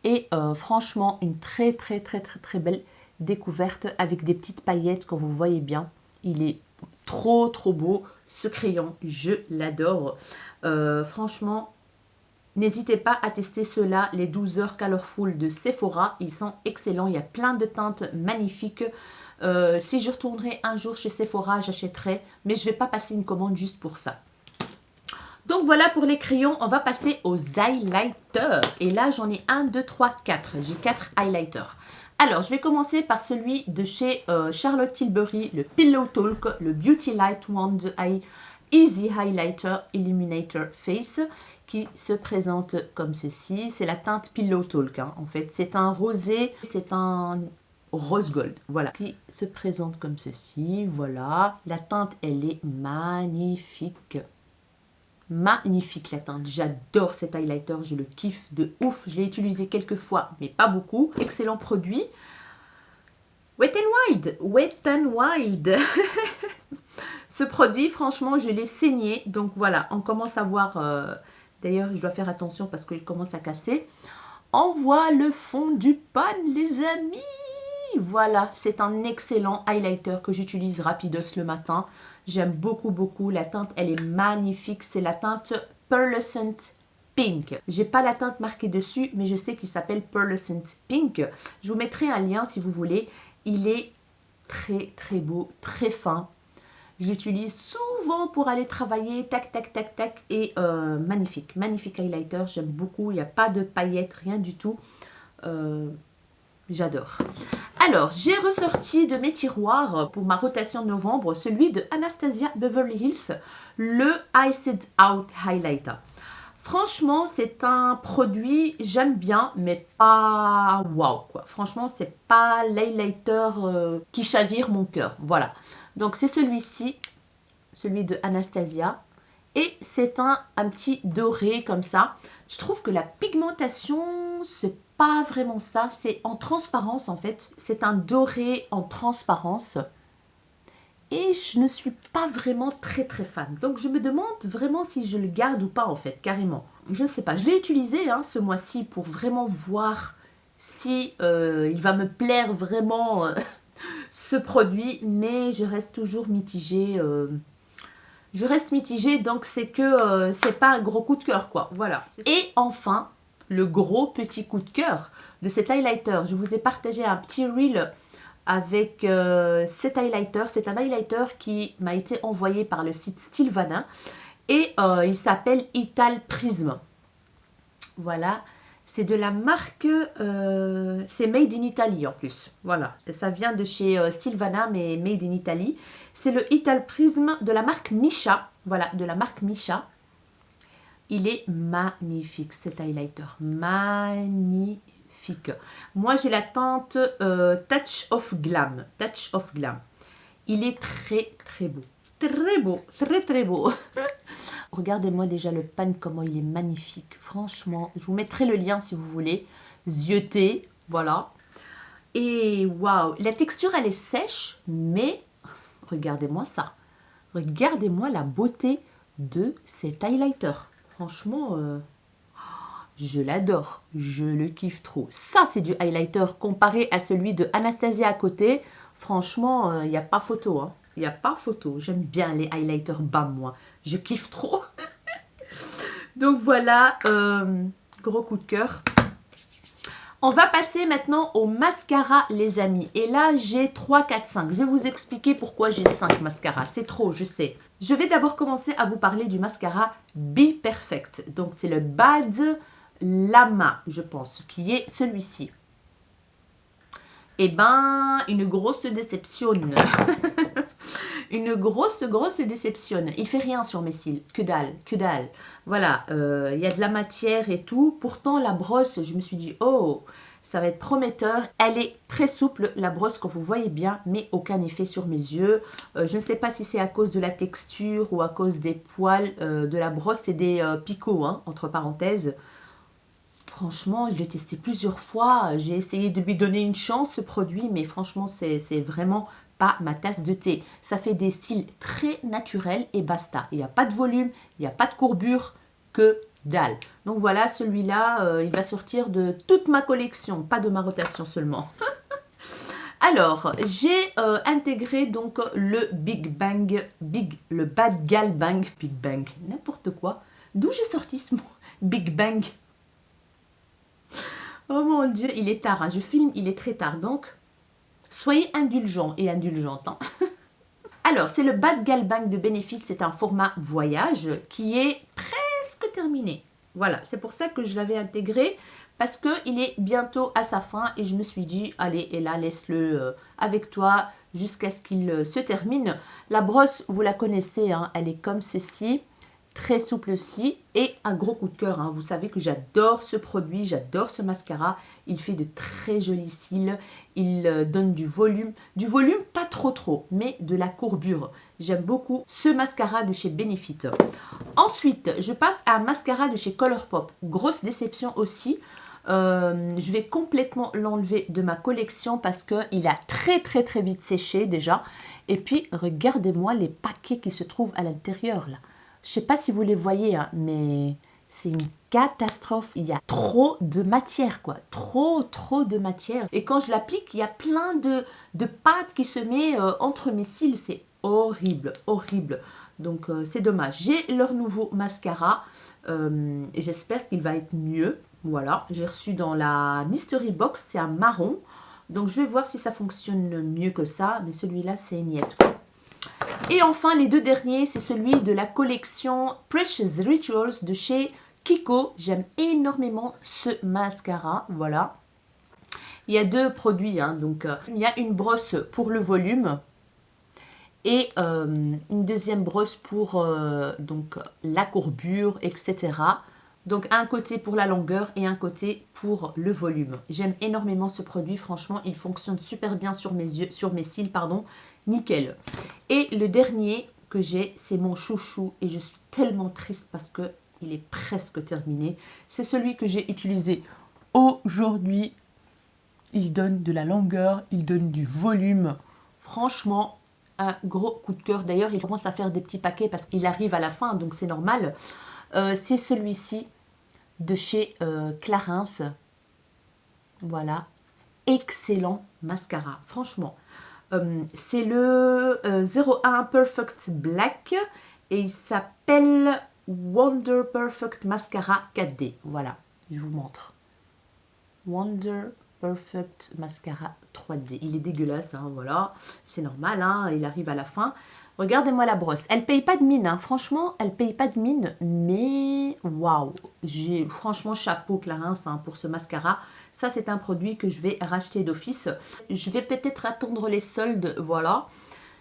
Et franchement, une très belle découverte avec des petites paillettes, comme vous voyez bien. Il est trop beau. Ce crayon, je l'adore. Franchement, n'hésitez pas à tester ceux-là, les 12 heures Colorful de Sephora. Ils sont excellents, il y a plein de teintes magnifiques. Si je retournerai un jour chez Sephora, j'achèterai, mais je ne vais pas passer une commande juste pour ça. Donc voilà pour les crayons, on va passer aux highlighters. Et là, j'en ai 1, 2, 3, 4. J'ai 4 highlighters. Alors, je vais commencer par celui de chez Charlotte Tilbury, le Pillow Talk, le Beauty Light Wand Eye Easy Highlighter Illuminator Face, qui se présente comme ceci. C'est la teinte Pillow Talk, hein, en fait. C'est un rosé, c'est un rose gold, voilà, qui se présente comme ceci, voilà. La teinte, elle est magnifique. Magnifique la teinte, j'adore cet highlighter, je le kiffe de ouf. Je l'ai utilisé quelques fois, mais pas beaucoup. Excellent produit. Wet n Wild, Wet n Wild. Ce produit, franchement, je l'ai saigné. Donc voilà, on commence à voir... D'ailleurs, je dois faire attention parce qu'il commence à casser. On voit le fond du pan, les amis. Voilà, c'est un excellent highlighter que j'utilise rapidos le matin. J'aime beaucoup. La teinte, elle est magnifique. C'est la teinte Pearlescent Pink. J'ai pas la teinte marquée dessus, mais je sais qu'il s'appelle Pearlescent Pink. Je vous mettrai un lien si vous voulez. Il est très beau, très fin. Je l'utilise souvent pour aller travailler, tac. Et magnifique highlighter, j'aime beaucoup. Il n'y a pas de paillettes, rien du tout. J'adore. Alors, j'ai ressorti de mes tiroirs pour ma rotation de novembre celui de Anastasia Beverly Hills, le Iced Out Highlighter. Franchement, c'est un produit, j'aime bien, mais pas waouh quoi. Franchement, c'est pas l'highlighter qui chavire mon cœur. Voilà. Donc, c'est celui-ci, celui de Anastasia. Et c'est un petit doré comme ça. Je trouve que la pigmentation, c'est pas vraiment ça. C'est en transparence en fait. C'est un doré en transparence. Et je ne suis pas vraiment très fan. Donc je me demande vraiment si je le garde ou pas en fait, carrément. Je ne sais pas. Je l'ai utilisé hein, ce mois-ci pour vraiment voir si il va me plaire vraiment ce produit. Mais je reste toujours mitigée. Je reste mitigée, donc c'est que c'est pas un gros coup de cœur quoi. Voilà. Et enfin, le gros petit coup de cœur de cet highlighter. Je vous ai partagé un petit reel avec cet highlighter. C'est un highlighter qui m'a été envoyé par le site Stilvana et il s'appelle Ital Prism. Voilà, c'est de la marque, c'est Made in Italy en plus. Voilà, ça vient de chez Stilvana mais Made in Italy. C'est le Ital Prism de la marque Misha. Voilà, de la marque Misha. Il est magnifique cet highlighter, magnifique. Moi j'ai la teinte Touch of Glam. Touch of Glam. Il est très très beau. Très beau, très très beau. Regardez-moi déjà le pan, comment il est magnifique. Franchement, je vous mettrai le lien si vous voulez. Zioté, voilà. Et waouh, la texture elle est sèche, mais regardez-moi ça. Regardez-moi la beauté de cet highlighter. Franchement, je l'adore. Je le kiffe trop. Ça, c'est du highlighter comparé à celui de Anastasia à côté. Franchement, il n'y a pas photo. Hein. Il n'y a pas photo. J'aime bien les highlighters bas, moi. Je kiffe trop. Donc voilà, gros coup de cœur. On va passer maintenant au mascara, les amis. Et là, j'ai 3, 4, 5. Je vais vous expliquer pourquoi j'ai 5 mascaras. C'est trop, je sais. Je vais d'abord commencer à vous parler du mascara Be Perfect. Donc, c'est le Bad Lama, je pense, qui est celui-ci. Eh ben, une grosse déception. Une grosse déception. Il fait rien sur mes cils. Que dalle, que dalle. Voilà, il y a de la matière et tout. Pourtant, la brosse, je me suis dit, oh, ça va être prometteur. Elle est très souple, la brosse, comme vous voyez bien, mais aucun effet sur mes yeux. Je ne sais pas si c'est à cause de la texture ou à cause des poils de la brosse. C'est des picots, hein, entre parenthèses. Franchement, je l'ai testé plusieurs fois. J'ai essayé de lui donner une chance, ce produit, mais franchement, c'est vraiment pas ma tasse de thé. Ça fait des cils très naturels et basta. Il n'y a pas de volume, il n'y a pas de courbure, que dalle. Donc voilà, celui-là, il va sortir de toute ma collection, pas de ma rotation seulement. Alors, j'ai intégré donc le le Bad Gal Bang, Big Bang, n'importe quoi. D'où j'ai sorti ce mot, Big Bang? Oh mon Dieu, il est tard, hein. Je filme, il est très tard, donc soyez indulgents et indulgentes. Hein. Alors, c'est le Bad Gal Bang de Benefit, c'est un format voyage qui est presque terminé. Voilà, c'est pour ça que je l'avais intégré, parce qu'il est bientôt à sa fin et je me suis dit, allez, et là, laisse-le avec toi jusqu'à ce qu'il se termine. La brosse, vous la connaissez, hein, elle est comme ceci. Très souple aussi et un gros coup de cœur. Hein. Vous savez que j'adore ce produit, j'adore ce mascara. Il fait de très jolis cils, il donne du volume pas trop, mais de la courbure. J'aime beaucoup ce mascara de chez Benefit. Ensuite, je passe à un mascara de chez Colourpop. Grosse déception aussi. Je vais complètement l'enlever de ma collection parce qu'il a très vite séché déjà. Et puis, regardez-moi les paquets qui se trouvent à l'intérieur là. Je ne sais pas si vous les voyez, hein, mais c'est une catastrophe. Il y a trop de matière, quoi. Trop de matière. Et quand je l'applique, il y a plein de pâte qui se met entre mes cils. C'est horrible. Donc, c'est dommage. J'ai leur nouveau mascara. Et j'espère qu'il va être mieux. Voilà. J'ai reçu dans la Mystery Box. C'est un marron. Donc, je vais voir si ça fonctionne mieux que ça. Mais celui-là, c'est niette, quoi. Et enfin, les deux derniers, c'est celui de la collection Precious Rituals de chez Kiko. J'aime énormément ce mascara, voilà. Il y a deux produits, hein, donc il y a une brosse pour le volume et une deuxième brosse pour donc, la courbure, etc. Donc un côté pour la longueur et un côté pour le volume. J'aime énormément ce produit, franchement, il fonctionne super bien sur mes yeux, sur mes cils, pardon. Nickel. Et le dernier que j'ai, c'est mon chouchou et je suis tellement triste parce que il est presque terminé. C'est celui que j'ai utilisé aujourd'hui. Il donne de la longueur, il donne du volume. Franchement, un gros coup de cœur. D'ailleurs, il commence à faire des petits paquets parce qu'il arrive à la fin, donc c'est normal. C'est celui-ci de chez Clarins. Voilà. Excellent mascara. Franchement. C'est le 01 Perfect Black et il s'appelle Wonder Perfect Mascara 4D. Voilà. Je vous montre. Wonder Perfect Mascara 3D. Il est dégueulasse, hein, voilà. C'est normal, hein, il arrive à la fin. Regardez-moi la brosse. Elle paye pas de mine, hein. Franchement, elle paye pas de mine. Mais, waouh. Franchement, chapeau Clarins, hein, pour ce mascara. Ça, c'est un produit que je vais racheter d'office. Je vais peut-être attendre les soldes, voilà.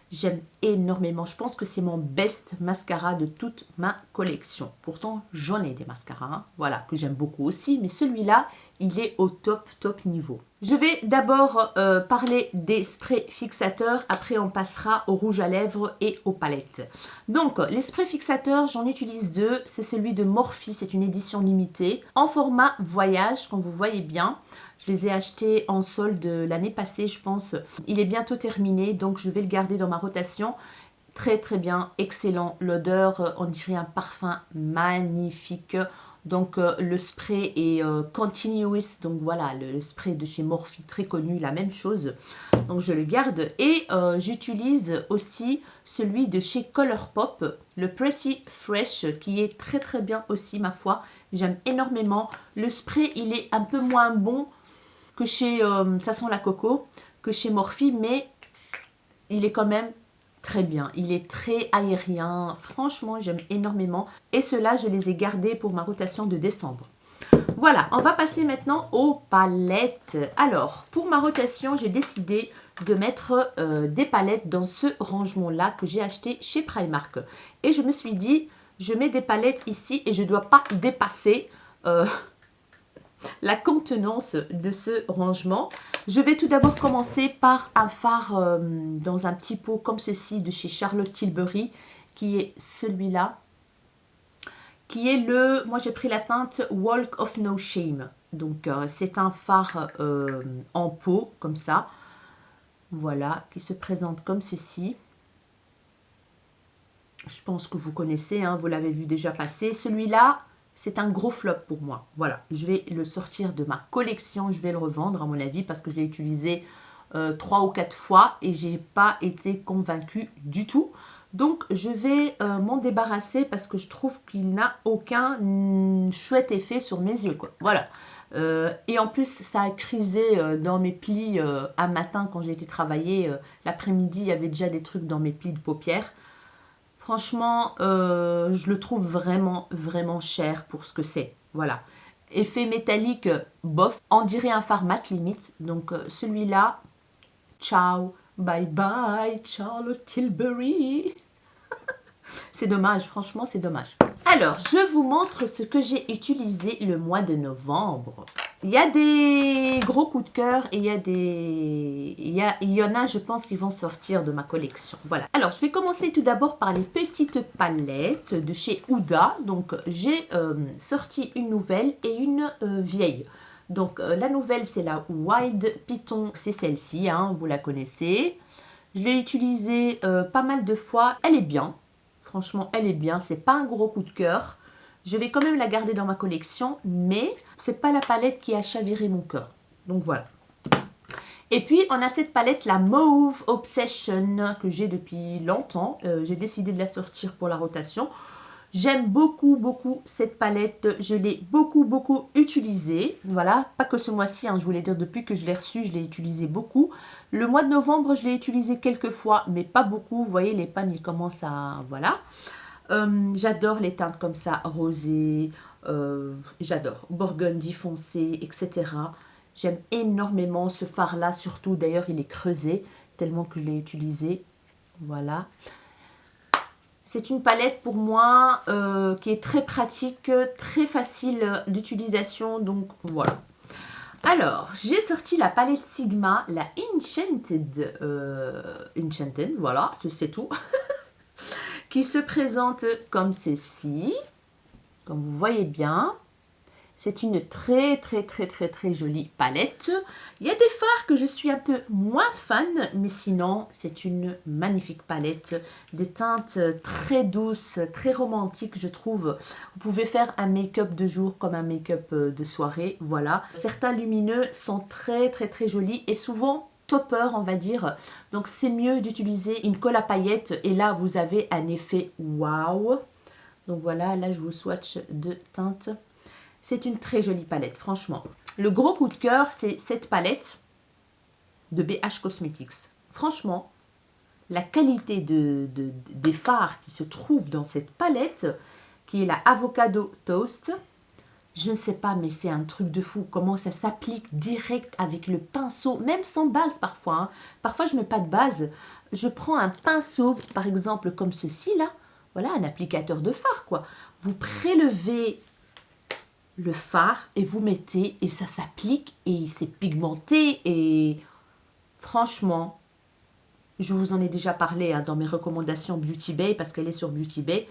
J'aime énormément. Je pense que c'est mon best mascara de toute ma collection. Pourtant, j'en ai des mascaras, hein, voilà, que j'aime beaucoup aussi. Mais celui-là, il est au top niveau. Je vais d'abord parler des sprays fixateurs. Après, on passera au rouge à lèvres et aux palettes. Donc, les sprays fixateurs, j'en utilise deux. C'est celui de Morphe. C'est une édition limitée. En format voyage, comme vous voyez bien. Je les ai achetés en solde l'année passée, je pense. Il est bientôt terminé, donc je vais le garder dans ma rotation. Très bien, excellent. L'odeur, on dirait un parfum magnifique. Donc le spray est continuous, donc voilà, le spray de chez Morphe, très connu, la même chose. Donc je le garde et j'utilise aussi celui de chez Colourpop, le Pretty Fresh, qui est très bien aussi, ma foi. J'aime énormément. Le spray, il est un peu moins bon que chez, ça sent la coco, que chez Morphe, mais il est quand même très bien. Il est très aérien. Franchement, j'aime énormément. Et ceux-là, je les ai gardés pour ma rotation de décembre. Voilà, on va passer maintenant aux palettes. Alors, pour ma rotation, j'ai décidé de mettre des palettes dans ce rangement-là que j'ai acheté chez Primark. Et je me suis dit, je mets des palettes ici et je ne dois pas dépasser la contenance de ce rangement. Je vais tout d'abord commencer par un fard dans un petit pot comme ceci de chez Charlotte Tilbury, qui est celui-là, qui est le, moi j'ai pris la teinte Walk of No Shame. Donc c'est un fard en pot comme ça, voilà, qui se présente comme ceci. Je pense que vous connaissez, hein, vous l'avez vu déjà passer. Celui-là, c'est un gros flop pour moi. Voilà, je vais le sortir de ma collection. Je vais le revendre à mon avis parce que je l'ai utilisé 3 ou 4 fois et j'ai pas été convaincue du tout. Donc, je vais m'en débarrasser parce que je trouve qu'il n'a aucun chouette effet sur mes yeux, quoi. Voilà. Et en plus, ça a crisé dans mes plis un matin quand j'ai été travailler. L'après-midi, il y avait déjà des trucs dans mes plis de paupières. Franchement, je le trouve vraiment cher pour ce que c'est. Voilà. Effet métallique, bof. On dirait un fard mat limite. Donc celui-là, ciao, bye bye, Charlotte Tilbury. C'est dommage, franchement, c'est dommage. Alors, je vous montre ce que j'ai utilisé le mois de novembre. Il y a des gros coups de cœur et il y en a, je pense, qui vont sortir de ma collection. Voilà. Alors, je vais commencer tout d'abord par les petites palettes de chez Huda. Donc, j'ai sorti une nouvelle et une vieille. Donc, la nouvelle, c'est la Wild Python. C'est celle-ci, hein, vous la connaissez. Je l'ai utilisée pas mal de fois. Elle est bien. Franchement, elle est bien. C'est pas un gros coup de cœur. Je vais quand même la garder dans ma collection, mais c'est pas la palette qui a chaviré mon cœur. Donc voilà. Et puis, on a cette palette, la Mauve Obsession, que j'ai depuis longtemps. J'ai décidé de la sortir pour la rotation. J'aime beaucoup cette palette. Je l'ai beaucoup utilisée. Voilà, pas que ce mois-ci, hein, je voulais dire, depuis que je l'ai reçue, je l'ai utilisée beaucoup. Le mois de novembre, je l'ai utilisée quelques fois, mais pas beaucoup. Vous voyez, les pannes, ils commencent à... Voilà. J'adore les teintes comme ça, rosé, j'adore, burgundy foncé, etc. J'aime énormément ce fard-là, surtout d'ailleurs il est creusé, tellement que je l'ai utilisé. Voilà. C'est une palette pour moi qui est très pratique, très facile d'utilisation, donc voilà. Alors, j'ai sorti la palette Sigma, la Enchanted, voilà, c'est tout. Qui se présente comme ceci, comme vous voyez bien. C'est une très jolie palette. Il y a des fards que je suis un peu moins fan, mais sinon c'est une magnifique palette. Des teintes très douces, très romantiques je trouve. Vous pouvez faire un make-up de jour comme un make-up de soirée, voilà. Certains lumineux sont très jolis et souvent topper, on va dire. Donc c'est mieux d'utiliser une colle à paillettes et là vous avez un effet waouh. Donc voilà, là je vous swatch de teintes. C'est une très jolie palette, franchement. Le gros coup de cœur, c'est cette palette de BH Cosmetics. Franchement, la qualité des fards qui se trouvent dans cette palette, qui est la Avocado Toast, je ne sais pas, mais c'est un truc de fou. Comment ça s'applique direct avec le pinceau, même sans base parfois. Hein. Parfois, je ne mets pas de base. Je prends un pinceau, par exemple, comme ceci, là. Voilà, un applicateur de fard, quoi. Vous prélevez le fard et vous mettez, et ça s'applique, et c'est pigmenté, et franchement, je vous en ai déjà parlé hein, dans mes recommandations Beauty Bay, parce qu'elle est sur Beauty Bay.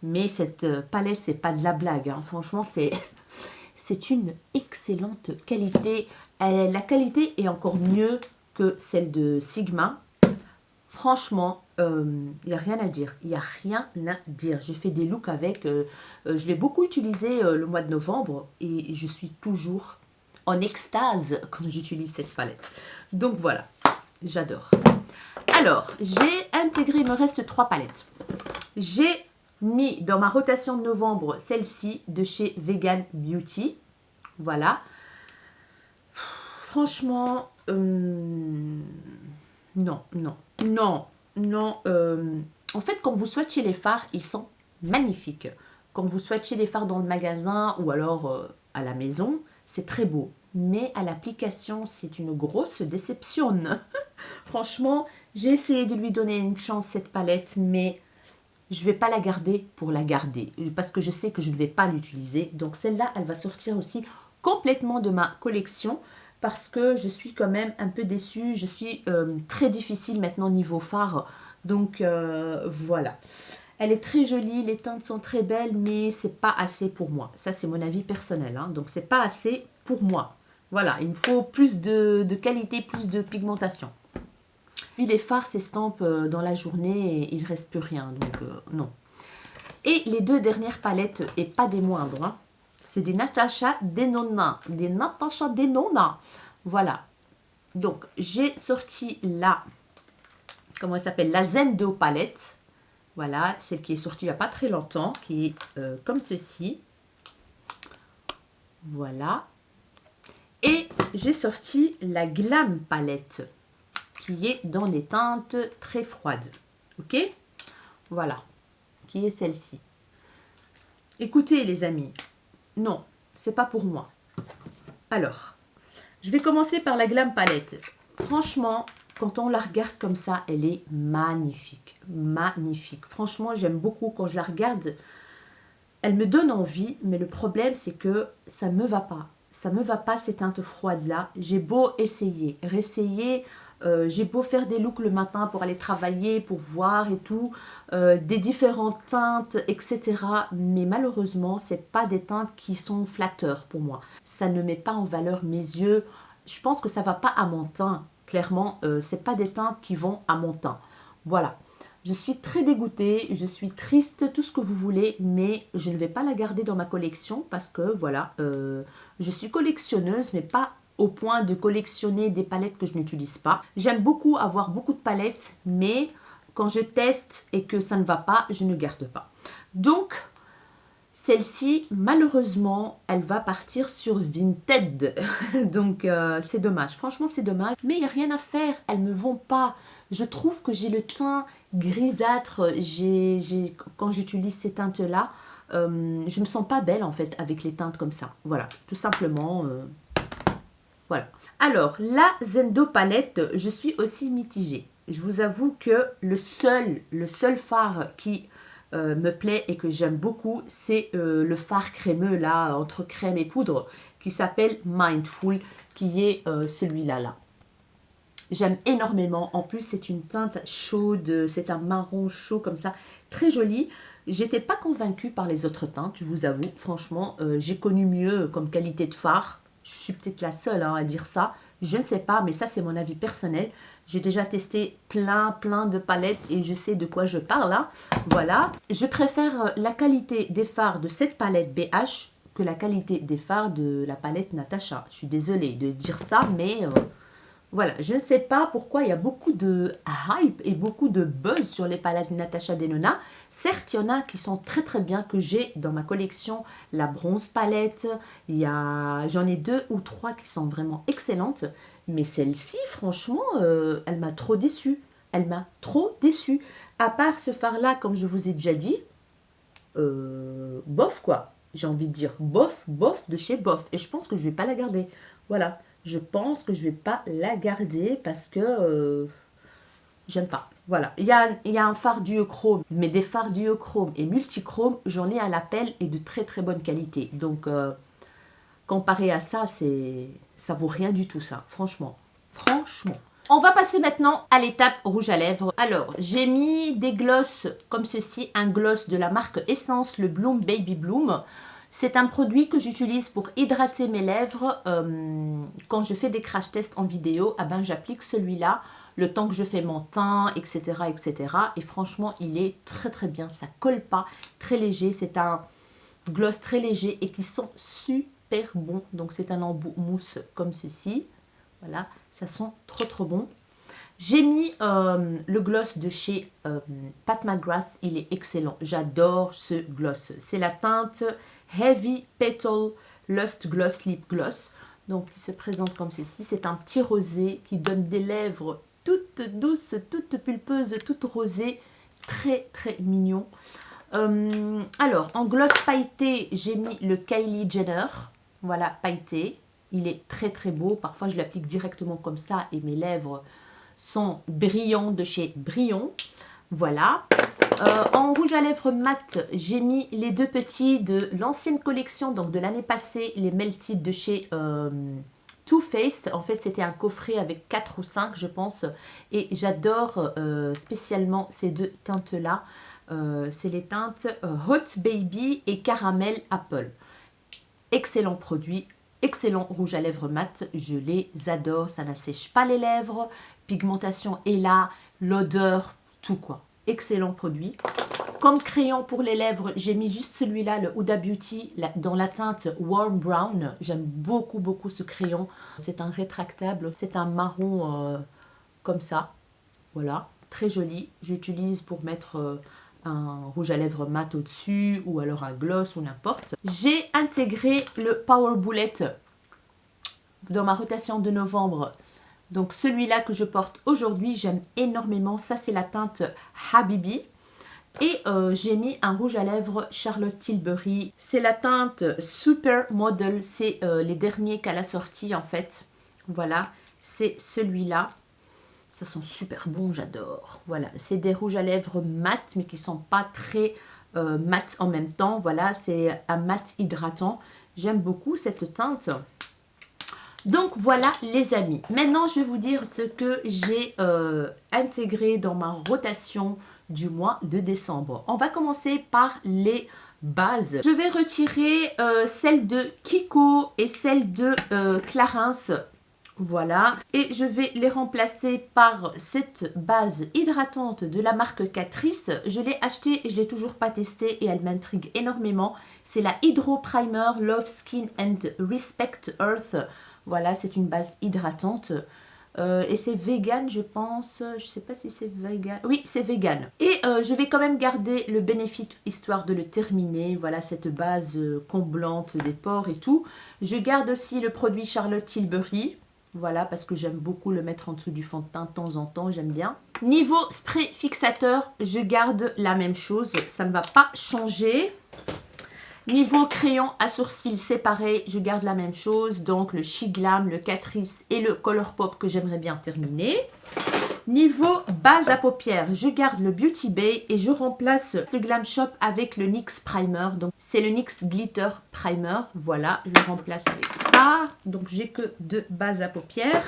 Mais cette palette, c'est pas de la blague. Hein. Franchement, c'est une excellente qualité. La qualité est encore mieux que celle de Sigma. Franchement, il n'y a rien à dire. Il n'y a rien à dire. J'ai fait des looks avec. Je l'ai beaucoup utilisé le mois de novembre. Et je suis toujours en extase quand j'utilise cette palette. Donc voilà, j'adore. Alors, j'ai intégré, il me reste 3 palettes. J'ai mis dans ma rotation de novembre celle-ci de chez Vegan Beauty. Voilà. Franchement, non. En fait, quand vous swatchez les fards, ils sont magnifiques. Quand vous swatchez les fards dans le magasin ou alors à la maison, c'est très beau. Mais à l'application, c'est une grosse déception. Franchement, j'ai essayé de lui donner une chance, cette palette, mais je ne vais pas la garder pour la garder. Parce que je sais que je ne vais pas l'utiliser. Donc celle-là, elle va sortir aussi complètement de ma collection. Parce que je suis quand même un peu déçue. Je suis très difficile maintenant niveau fard. Donc voilà. Elle est très jolie, les teintes sont très belles, mais c'est pas assez pour moi. Ça, c'est mon avis personnel. Hein. Donc c'est pas assez pour moi. Voilà, il me faut plus de qualité, plus de pigmentation. Puis les fards s'estampent dans la journée et il ne reste plus rien, donc non. Et les 2 dernières palettes, et pas des moindres, hein, c'est des Natasha Denona. Des Natasha Denona. Voilà. Donc, j'ai sorti la, comment elle s'appelle, la Zendo palette. Voilà, celle qui est sortie il n'y a pas très longtemps, qui est comme ceci. Voilà. Et j'ai sorti la Glam palette, qui est dans les teintes très froides. Ok? Voilà. Qui est celle-ci. Écoutez, les amis. Non, c'est pas pour moi. Alors, je vais commencer par la Glam palette. Franchement, quand on la regarde comme ça, elle est magnifique. Magnifique. Franchement, j'aime beaucoup quand je la regarde. Elle me donne envie, mais le problème, c'est que ça ne me va pas. Ça ne me va pas, ces teintes froides-là. J'ai beau essayer, réessayer. J'ai beau faire des looks le matin pour aller travailler, pour voir et tout, des différentes teintes, etc. Mais malheureusement, ce n'est pas des teintes qui sont flatteurs pour moi. Ça ne met pas en valeur mes yeux. Je pense que ça ne va pas à mon teint. Clairement, ce n'est pas des teintes qui vont à mon teint. Voilà. Je suis très dégoûtée, je suis triste, tout ce que vous voulez, mais je ne vais pas la garder dans ma collection parce que, voilà, je suis collectionneuse, mais pas au point de collectionner des palettes que je n'utilise pas. J'aime beaucoup avoir beaucoup de palettes, mais quand je teste et que ça ne va pas, je ne garde pas. Donc, celle-ci, malheureusement, elle va partir sur Vinted. Donc, c'est dommage. Franchement, c'est dommage. Mais il n'y a rien à faire. Elles ne me vont pas. Je trouve que j'ai le teint grisâtre. Quand j'utilise ces teintes-là, je ne me sens pas belle, en fait, avec les teintes comme ça. Voilà, tout simplement... Voilà. Alors, la Zendo palette, je suis aussi mitigée. Je vous avoue que le seul fard qui me plaît et que j'aime beaucoup, c'est le fard crémeux, là, entre crème et poudre, qui s'appelle Mindful, qui est celui-là, là. J'aime énormément. En plus, c'est une teinte chaude, c'est un marron chaud comme ça, très joli. J'étais pas convaincue par les autres teintes, je vous avoue. Franchement, j'ai connu mieux comme qualité de fard. Je suis peut-être la seule hein, à dire ça. Je ne sais pas, mais ça, c'est mon avis personnel. J'ai déjà testé plein de palettes et je sais de quoi je parle. Hein. Voilà. Je préfère la qualité des fards de cette palette BH que la qualité des fards de la palette Natasha. Je suis désolée de dire ça, mais Voilà, je ne sais pas pourquoi il y a beaucoup de hype et beaucoup de buzz sur les palettes Natasha Denona. Certes, il y en a qui sont très très bien, que j'ai dans ma collection. La bronze palette, j'en ai 2 ou 3 qui sont vraiment excellentes. Mais celle-ci, franchement, elle m'a trop déçue. Elle m'a trop déçue. À part ce fard-là, comme je vous ai déjà dit, bof quoi. J'ai envie de dire bof, bof de chez bof. Et je pense que je ne vais pas la garder. Voilà. Je pense que je ne vais pas la garder parce que j'aime pas. Voilà. Il y a un fard duochrome, mais des fards duochrome et multichrome, j'en ai à l'appel et de très très bonne qualité. Donc, comparé à ça, ça vaut rien du tout ça. Franchement. Franchement. On va passer maintenant à l'étape rouge à lèvres. Alors, j'ai mis des glosses comme ceci. Un gloss de la marque Essence, le Bloom Baby Bloom. C'est un produit que j'utilise pour hydrater mes lèvres. Quand je fais des crash tests en vidéo, ah ben, j'applique celui-là le temps que je fais mon teint, etc., etc. Et franchement, il est très très bien. Ça colle pas, très léger. C'est un gloss très léger et qui sent super bon. Donc, c'est un embout mousse comme ceci. Voilà, ça sent trop trop bon. J'ai mis le gloss de chez Pat McGrath. Il est excellent. J'adore ce gloss. C'est la teinte Heavy Petal Lust Gloss Lip Gloss. Donc, il se présente comme ceci. C'est un petit rosé qui donne des lèvres toutes douces, toutes pulpeuses, toutes rosées. Très, très mignon. Alors, en gloss pailleté, j'ai mis le Kylie Jenner. Voilà, pailleté. Il est très, très beau. Parfois, je l'applique directement comme ça et mes lèvres sont brillants de chez Brillant. Voilà. En rouge à lèvres mat, j'ai mis les 2 petits de l'ancienne collection, donc de l'année passée, les Melted de chez Too Faced. En fait, c'était un coffret avec 4 ou 5, je pense. Et j'adore spécialement ces 2 teintes-là. C'est les teintes Hot Baby et Caramel Apple. Excellent produit, excellent rouge à lèvres mat. Je les adore, ça n'assèche pas les lèvres. Pigmentation est là, l'odeur, tout quoi. Excellent produit. Comme crayon pour les lèvres, j'ai mis juste celui-là, le Huda Beauty, dans la teinte Warm Brown. J'aime beaucoup, beaucoup ce crayon. C'est un rétractable, c'est un marron comme ça. Voilà, très joli. J'utilise pour mettre un rouge à lèvres mat au-dessus ou alors un gloss ou n'importe. J'ai intégré le Power Bullet dans ma rotation de novembre. Donc celui-là que je porte aujourd'hui, j'aime énormément. Ça, c'est la teinte Habibi. Et j'ai mis un rouge à lèvres Charlotte Tilbury. C'est la teinte Super Model. C'est les derniers qu'elle a sortis en fait. Voilà, c'est celui-là. Ça sent super bon, j'adore. Voilà, c'est des rouges à lèvres mat, mais qui ne sont pas très mat en même temps. Voilà, c'est un mat hydratant. J'aime beaucoup cette teinte. Donc voilà les amis, maintenant je vais vous dire ce que j'ai intégré dans ma rotation du mois de décembre. On va commencer par les bases. Je vais retirer celle de Kiko et celle de Clarins. Voilà, et je vais les remplacer par cette base hydratante de la marque Catrice. Je l'ai achetée et je ne l'ai toujours pas testée et elle m'intrigue énormément. C'est la Hydro Primer Love Skin and Respect Earth. Voilà, c'est une base hydratante. Et c'est vegan, je pense. Je ne sais pas si c'est vegan. Oui, c'est vegan. Et je vais quand même garder le Benefit histoire de le terminer. Voilà, cette base comblante des pores et tout. Je garde aussi le produit Charlotte Tilbury. Voilà, parce que j'aime beaucoup le mettre en dessous du fond de teint de temps en temps. J'aime bien. Niveau spray fixateur, je garde la même chose. Ça ne va pas changer. Niveau crayon à sourcils, c'est pareil, je garde la même chose. Donc le She Glam, le Catrice et le Colourpop que j'aimerais bien terminer. Niveau base à paupières, je garde le Beauty Bay et je remplace le Glam Shop avec le NYX Primer. Donc c'est le NYX Glitter Primer. Voilà, je le remplace avec ça. Donc j'ai que 2 bases à paupières.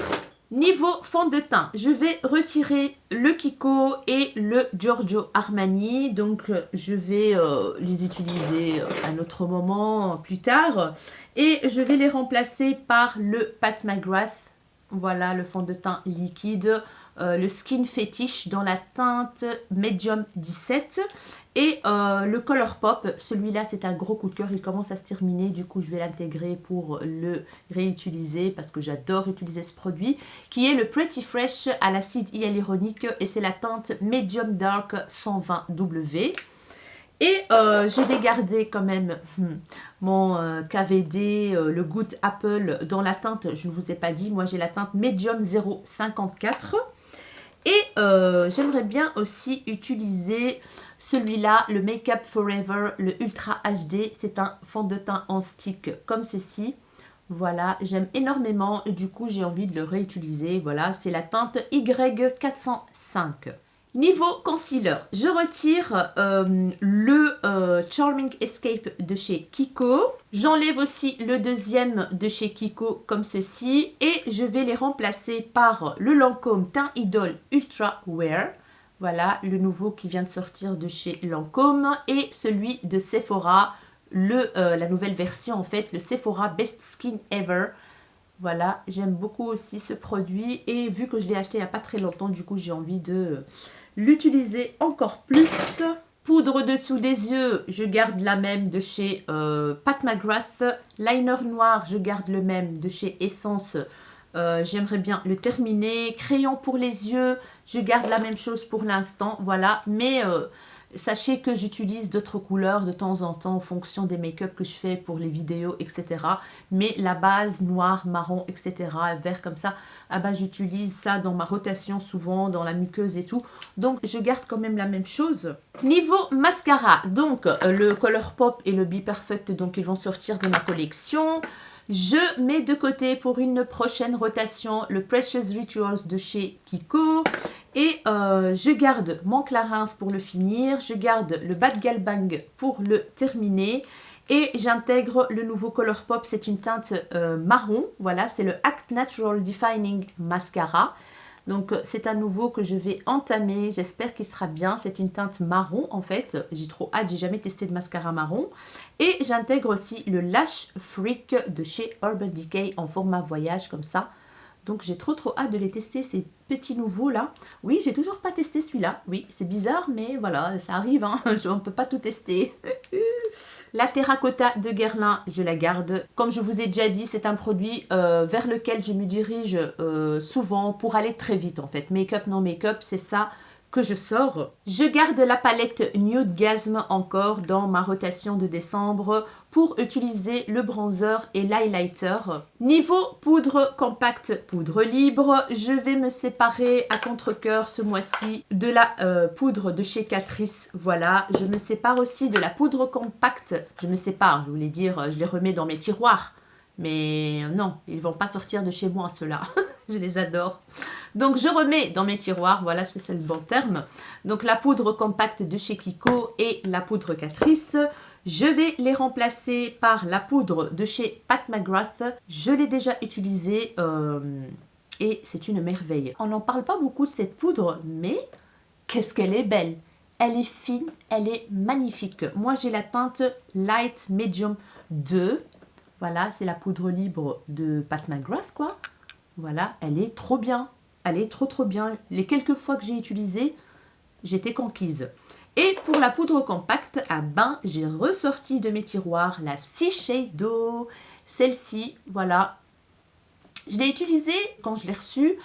Niveau fond de teint, je vais retirer le Kiko et le Giorgio Armani. Donc, je vais les utiliser à un autre moment, plus tard. Et je vais les remplacer par le Pat McGrath. Voilà, le fond de teint liquide. le Skin Fetish dans la teinte Medium 17. Et le Colourpop, celui-là c'est un gros coup de cœur, il commence à se terminer, du coup je vais l'intégrer pour le réutiliser parce que j'adore utiliser ce produit, qui est le Pretty Fresh à l'acide hyaluronique et c'est la teinte Medium Dark 120W. Et je vais garder quand même mon KVD, le Good Apple dans la teinte, je ne vous ai pas dit, moi j'ai la teinte Medium 054. Et j'aimerais bien aussi utiliser celui-là, le Make Up Forever, le Ultra HD. C'est un fond de teint en stick comme ceci. Voilà, j'aime énormément et du coup j'ai envie de le réutiliser. Voilà, c'est la teinte Y405. Niveau concealer, je retire le Charming Escape de chez Kiko. J'enlève aussi le deuxième de chez Kiko comme ceci. Et je vais les remplacer par le Lancôme Teint Idol Ultra Wear. Voilà, le nouveau qui vient de sortir de chez Lancôme. Et celui de Sephora, la nouvelle version en fait, le Sephora Best Skin Ever. Voilà, j'aime beaucoup aussi ce produit. Et vu que je l'ai acheté il n'y a pas très longtemps, du coup j'ai envie de l'utiliser encore plus. Poudre dessous des yeux, je garde la même de chez Pat McGrath. Liner noir, je garde le même de chez Essence. J'aimerais bien le terminer. Crayon pour les yeux, je garde la même chose pour l'instant. Voilà, mais sachez que j'utilise d'autres couleurs de temps en temps en fonction des make-up que je fais pour les vidéos, etc. Mais la base noir, marron, etc., vert comme ça, ah bah, j'utilise ça dans ma rotation souvent, dans la muqueuse et tout. Donc, je garde quand même la même chose. Niveau mascara, donc le Colourpop et le Be Perfect, donc ils vont sortir de ma collection. Je mets de côté pour une prochaine rotation le Precious Rituals de chez Kiko. Et je garde mon Clarins pour le finir. Je garde le Bad Gal Bang pour le terminer. Et j'intègre le nouveau Colourpop. C'est une teinte marron. Voilà, c'est le Act Natural Defining Mascara. Donc c'est un nouveau que je vais entamer, j'espère qu'il sera bien. C'est une teinte marron en fait, j'ai trop hâte, j'ai jamais testé de mascara marron. Et j'intègre aussi le Lash Freak de chez Urban Decay en format voyage comme ça. Donc j'ai trop hâte de les tester, ces petits nouveaux là. Oui, j'ai toujours pas testé celui-là, oui, c'est bizarre mais voilà, ça arrive, hein. On ne peut pas tout tester. La terracotta de Guerlain, je la garde. Comme je vous ai déjà dit, c'est un produit vers lequel je me dirige souvent pour aller très vite en fait. Make-up, non make-up, c'est ça que je sors. Je garde la palette Nude Gasm encore dans ma rotation de décembre pour utiliser le bronzer et l'highlighter. Niveau poudre compacte, poudre libre, je vais me séparer à contre-cœur ce mois-ci de la poudre de chez Catrice. Voilà, je me sépare aussi de la poudre compacte. Je me sépare, je voulais dire, je les remets dans mes tiroirs. Mais non, ils ne vont pas sortir de chez moi ceux-là. Je les adore. Donc je remets dans mes tiroirs, voilà c'est le bon terme. Donc la poudre compacte de chez Kiko et la poudre Catrice. Je vais les remplacer par la poudre de chez Pat McGrath. Je l'ai déjà utilisée et c'est une merveille. On n'en parle pas beaucoup de cette poudre, mais qu'est-ce qu'elle est belle. Elle est fine, elle est magnifique. Moi j'ai la teinte Light Medium 2. Voilà, c'est la poudre libre de Pat McGrath quoi. Voilà, elle est trop bien. Elle est trop bien. Les quelques fois que j'ai utilisé, j'étais conquise. Et pour la poudre compacte, ah ben, j'ai ressorti de mes tiroirs la Shiseido. Celle-ci, voilà. Je l'ai utilisée quand je l'ai reçue.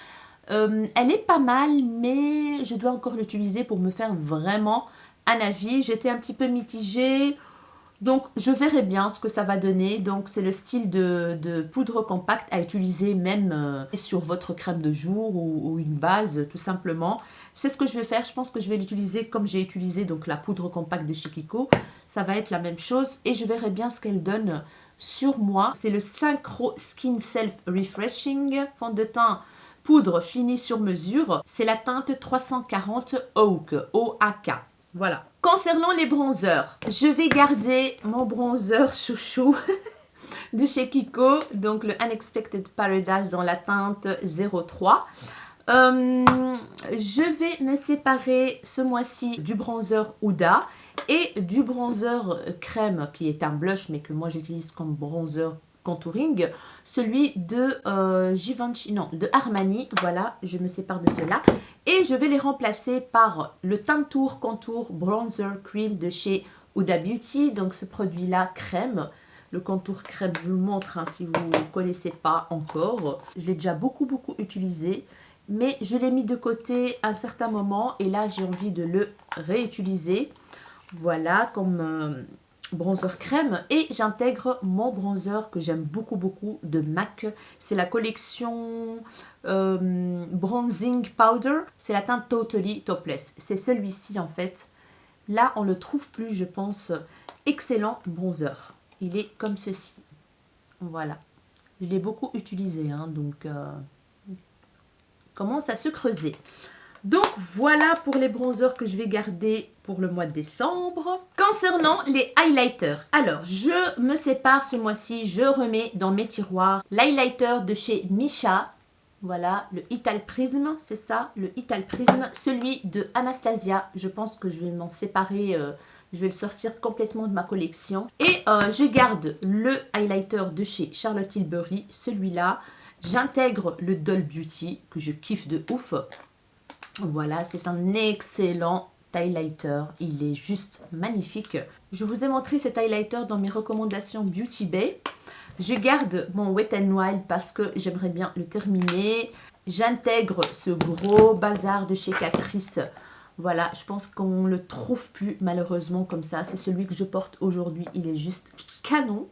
Elle est pas mal, mais je dois encore l'utiliser pour me faire vraiment un avis. J'étais un petit peu mitigée. Donc, je verrai bien ce que ça va donner. Donc, c'est le style de poudre compacte à utiliser même sur votre crème de jour ou une base, tout simplement. C'est ce que je vais faire. Je pense que je vais l'utiliser comme j'ai utilisé donc la poudre compacte de chez Kiko. Ça va être la même chose et je verrai bien ce qu'elle donne sur moi. C'est le Synchro Skin Self Refreshing fond de teint poudre finie sur mesure. C'est la teinte 340 Oak, O-A-K. Voilà. Concernant les bronzers, je vais garder mon bronzer chouchou de chez Kiko, donc le Unexpected Paradise dans la teinte 03. Je vais me séparer ce mois-ci du bronzer Huda et du bronzer crème qui est un blush mais que moi j'utilise comme bronzer Contouring, celui de Givenchy, non, de Armani. Voilà, je me sépare de cela. Et je vais les remplacer par le Tintour Contour Bronzer Cream de chez Huda Beauty. Donc ce produit-là, crème. Le contour crème, je vous le montre hein, si vous ne connaissez pas encore. Je l'ai déjà beaucoup utilisé. Mais je l'ai mis de côté à un certain moment. Et là, j'ai envie de le réutiliser. Voilà, comme bronzer crème. Et j'intègre mon bronzer que j'aime beaucoup de MAC. C'est la collection Bronzing Powder. C'est la teinte Totally Topless. C'est celui-ci en fait. Là, on ne le trouve plus, je pense. Excellent bronzer. Il est comme ceci. Voilà. Je l'ai beaucoup utilisé, hein, donc commence à se creuser. Donc voilà pour les bronzers que je vais garder pour le mois de décembre. Concernant les highlighters, alors je me sépare ce mois-ci, je remets dans mes tiroirs l'highlighter de chez Missha. Voilà, le Ital Prism, c'est ça, le Ital Prism. Celui de Anastasia, je pense que je vais m'en séparer, je vais le sortir complètement de ma collection. Et je garde le highlighter de chez Charlotte Tilbury, celui-là. J'intègre le Doll Beauty, que je kiffe de ouf. Voilà, c'est un excellent highlighter. Il est juste magnifique. Je vous ai montré cet highlighter dans mes recommandations Beauty Bay. Je garde mon Wet n Wild parce que j'aimerais bien le terminer. J'intègre ce gros bazar de chez Catrice. Voilà, je pense qu'on ne le trouve plus malheureusement comme ça. C'est celui que je porte aujourd'hui. Il est juste canon.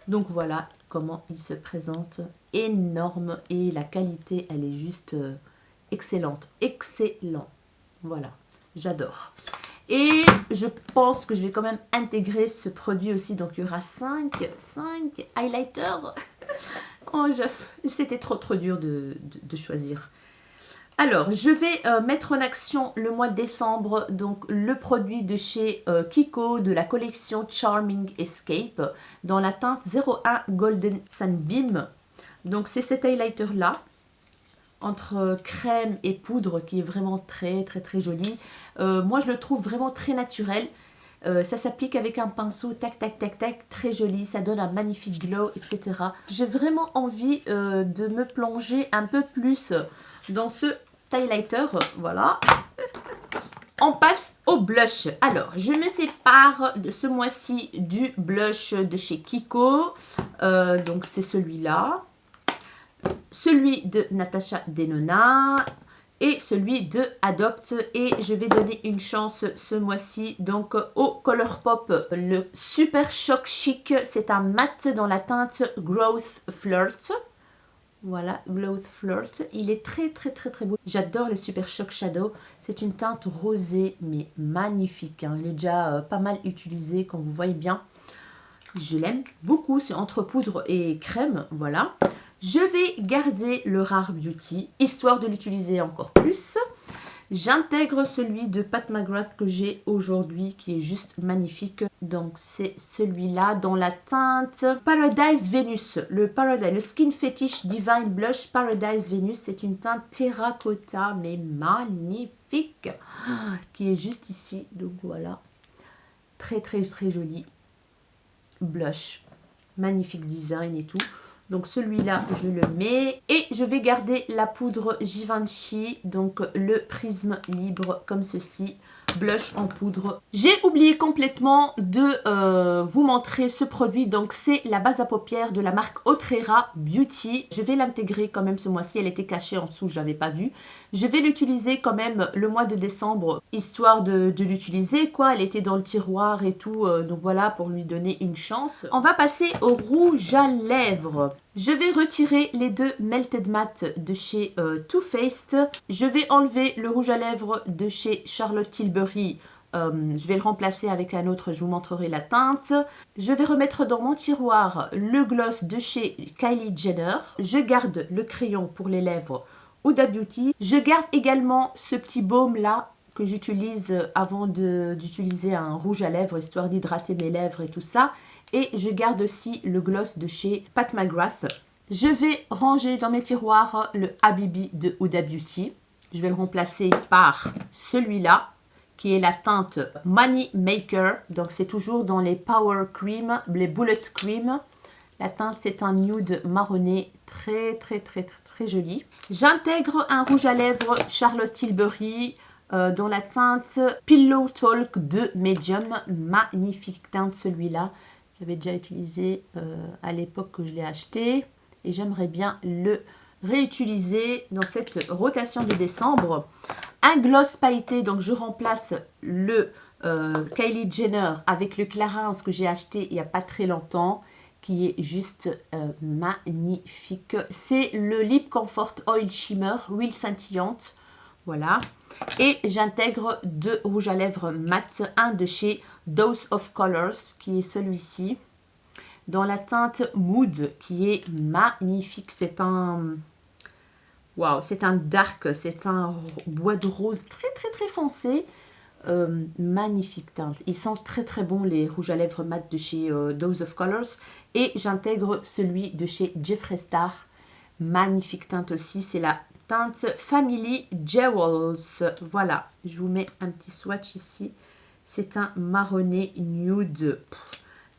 Donc voilà comment il se présente. Énorme. Et la qualité, elle est juste excellente. Excellent. Voilà, j'adore. Et je pense que je vais quand même intégrer ce produit aussi. Donc il y aura 5 highlighters. Oh, c'était trop dur de choisir. Alors, je vais mettre en action le mois de décembre, donc le produit de chez Kiko de la collection Charming Escape dans la teinte 01 Golden Sunbeam. Donc c'est cet highlighter là, entre crème et poudre qui est vraiment très joli. Moi je le trouve vraiment très naturel. Ça s'applique avec un pinceau, tac, très joli, ça donne un magnifique glow, etc. J'ai vraiment envie de me plonger un peu plus dans ce highlighter, voilà. On passe au blush. Alors, je me sépare de ce mois-ci du blush de chez Kiko. Donc, c'est celui-là. Celui de Natasha Denona. Et celui de Adopt. Et je vais donner une chance ce mois-ci donc au Colourpop. Le Super Shock Chic. C'est un mat dans la teinte Growth Flirt. Voilà, Growth Flirt. Il est très beau. J'adore les Super Shock Shadow. C'est une teinte rosée, mais magnifique. Hein. Je l'ai déjà pas mal utilisé, comme vous voyez bien. Je l'aime beaucoup. C'est entre poudre et crème. Voilà. Je vais garder le Rare Beauty, histoire de l'utiliser encore plus. J'intègre celui de Pat McGrath que j'ai aujourd'hui, qui est juste magnifique. Donc c'est celui-là dans la teinte Paradise Venus. Le Skin Fetish Divine Blush Paradise Venus, c'est une teinte terracotta, mais magnifique, qui est juste ici. Donc voilà, très joli blush, magnifique design et tout. Donc celui-là, je le mets. Et je vais garder la poudre Givenchy, donc le prisme libre comme ceci. Blush en poudre. J'ai oublié complètement de vous montrer ce produit. Donc c'est la base à paupières de la marque Otrera Beauty. Je vais l'intégrer quand même ce mois-ci. Elle était cachée en dessous, je ne l'avais pas vue. Je vais l'utiliser quand même le mois de décembre, histoire de l'utiliser quoi. Elle était dans le tiroir et tout. Donc voilà, pour lui donner une chance. On va passer au rouge à lèvres. Je vais retirer les deux Melted Matte de chez Too Faced. Je vais enlever le rouge à lèvres de chez Charlotte Tilbury. Je vais le remplacer avec un autre, je vous montrerai la teinte. Je vais remettre dans mon tiroir le gloss de chez Kylie Jenner. Je garde le crayon pour les lèvres Huda Beauty. Je garde également ce petit baume là que j'utilise avant d'utiliser un rouge à lèvres, histoire d'hydrater mes lèvres et tout ça. Et je garde aussi le gloss de chez Pat McGrath. Je vais ranger dans mes tiroirs le Habibi de Huda Beauty. Je vais le remplacer par celui-là, qui est la teinte Money Maker. Donc c'est toujours dans les Power Cream, les Bullet Cream. La teinte, c'est un nude marronné très joli. J'intègre un rouge à lèvres Charlotte Tilbury dans la teinte Pillow Talk de Medium. Magnifique teinte celui-là. J'avais déjà utilisé à l'époque que je l'ai acheté. Et j'aimerais bien le réutiliser dans cette rotation de décembre. Un gloss pailleté, donc je remplace le Kylie Jenner avec le Clarins que j'ai acheté il n'y a pas très longtemps, qui est juste magnifique. C'est le Lip Comfort Oil Shimmer, huile scintillante. Voilà. Et j'intègre deux rouges à lèvres mat, un de chez Dose of Colors, qui est celui-ci, dans la teinte Mood, qui est magnifique. C'est un... Waouh, c'est un dark, c'est un bois de rose très foncé. Magnifique teinte. Ils sont très bons, les rouges à lèvres mat de chez Dose of Colors. Et j'intègre celui de chez Jeffree Star. Magnifique teinte aussi. C'est la teinte Family Jewels. Voilà, je vous mets un petit swatch ici. C'est un marronné nude.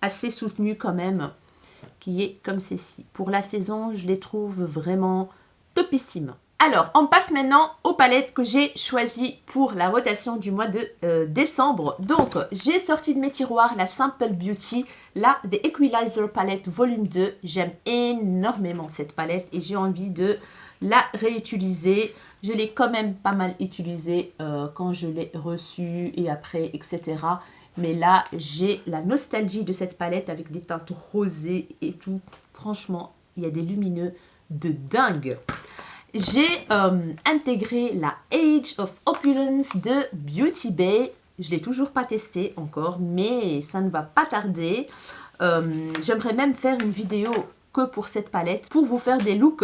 Assez soutenu quand même. Qui est comme ceci. Pour la saison, je les trouve vraiment topissime. Alors, on passe maintenant aux palettes que j'ai choisies pour la rotation du mois de décembre. Donc, j'ai sorti de mes tiroirs la Simple Beauty, la The Equalizer Palette Volume 2. J'aime énormément cette palette et j'ai envie de la réutiliser. Je l'ai quand même pas mal utilisée quand je l'ai reçue et après, etc. Mais là, j'ai la nostalgie de cette palette avec des teintes rosées et tout. Franchement, il y a des lumineux de dingue. J'ai intégré la Age of Opulence de Beauty Bay. Je ne l'ai toujours pas testé encore, mais ça ne va pas tarder. J'aimerais même faire une vidéo que pour cette palette, pour vous faire des looks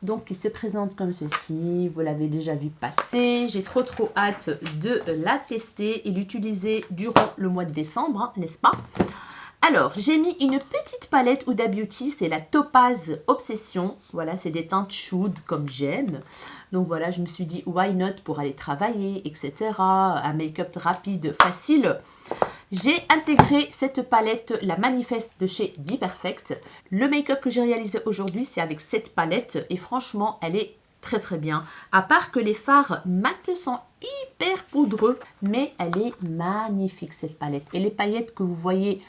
donc qui se présentent comme ceci. Vous l'avez déjà vu passer. J'ai trop hâte de la tester et l'utiliser durant le mois de décembre, hein, n'est-ce pas? Alors, j'ai mis une petite palette Huda Beauty, c'est la Topaz Obsession. Voilà, c'est des teintes chaudes comme j'aime. Donc voilà, je me suis dit, why not pour aller travailler, etc. Un make-up rapide, facile. J'ai intégré cette palette, la Manifeste de chez Be Perfect. Le make-up que j'ai réalisé aujourd'hui, c'est avec cette palette. Et franchement, elle est très bien. À part que les fards mat sont hyper poudreux, mais elle est magnifique cette palette. Et les paillettes que vous voyez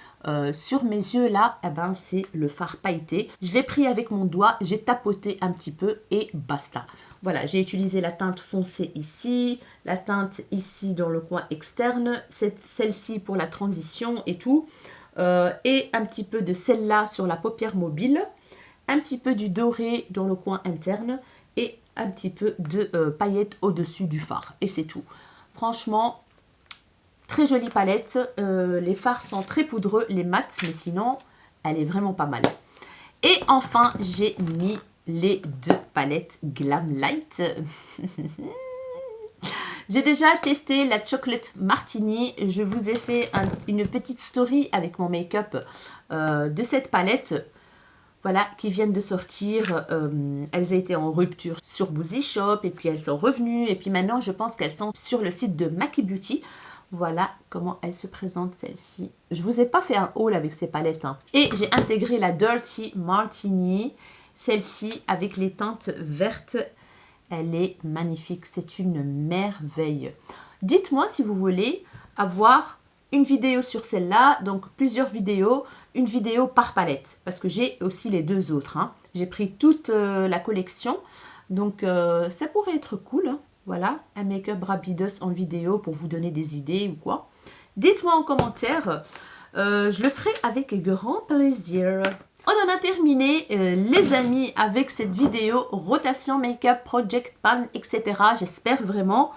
sur mes yeux là, eh ben, c'est le fard pailleté. Je l'ai pris avec mon doigt, j'ai tapoté un petit peu et basta. Voilà, j'ai utilisé la teinte foncée ici, la teinte ici dans le coin externe, celle-ci pour la transition et tout, et un petit peu de celle-là sur la paupière mobile, un petit peu du doré dans le coin interne et un petit peu de paillettes au-dessus du fard. Et c'est tout. Franchement, très jolie palette. Les fards sont très poudreux, les mats, mais sinon, elle est vraiment pas mal. Et enfin, j'ai mis les deux palettes Glam Light. J'ai déjà testé la Chocolate Martini. Je vous ai fait une petite story avec mon make-up de cette palette. Voilà, qui viennent de sortir. Elles étaient en rupture sur Boozy Shop et puis elles sont revenues. Et puis maintenant, je pense qu'elles sont sur le site de Maki Beauty. Voilà comment elle se présente celle-ci. Je vous ai pas fait un haul avec ces palettes, hein. Et j'ai intégré la Dirty Martini. Celle-ci avec les teintes vertes. Elle est magnifique. C'est une merveille. Dites-moi si vous voulez avoir une vidéo sur celle-là. Donc plusieurs vidéos. Une vidéo par palette. Parce que j'ai aussi les deux autres, hein. J'ai pris toute la collection. Donc ça pourrait être cool, hein. Voilà, un make-up rapidos en vidéo pour vous donner des idées ou quoi. Dites-moi en commentaire, je le ferai avec grand plaisir. On en a terminé, les amis, avec cette vidéo rotation make-up, project pan, etc. J'espère vraiment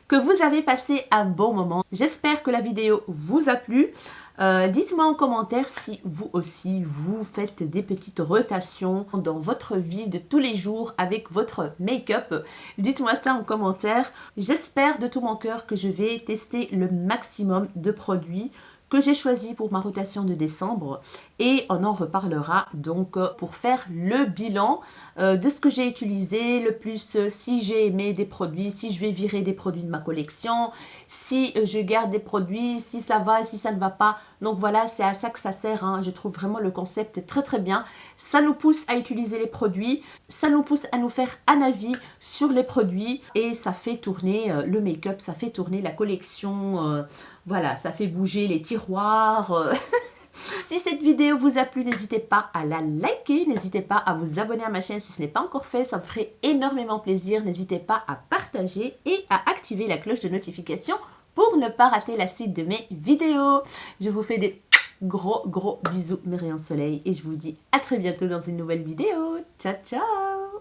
que vous avez passé un bon moment. J'espère que la vidéo vous a plu. Dites-moi en commentaire si vous aussi vous faites des petites rotations dans votre vie de tous les jours avec votre make-up. Dites-moi ça en commentaire. J'espère de tout mon cœur que je vais tester le maximum de produits que j'ai choisi pour ma rotation de décembre et on en reparlera donc pour faire le bilan de ce que j'ai utilisé le plus, si j'ai aimé des produits, si je vais virer des produits de ma collection, si je garde des produits, si ça va, si ça ne va pas. Donc voilà, c'est à ça que ça sert, hein. Je trouve vraiment le concept très très bien. Ça nous pousse à utiliser les produits, ça nous pousse à nous faire un avis sur les produits et ça fait tourner le make-up, ça fait tourner la collection, voilà, ça fait bouger les tiroirs. Si cette vidéo vous a plu, n'hésitez pas à la liker, n'hésitez pas à vous abonner à ma chaîne si ce n'est pas encore fait, ça me ferait énormément plaisir. N'hésitez pas à partager et à activer la cloche de notification pour ne pas rater la suite de mes vidéos. Je vous fais des gros bisous mes rayons de soleil et je vous dis à très bientôt dans une nouvelle vidéo. Ciao ciao.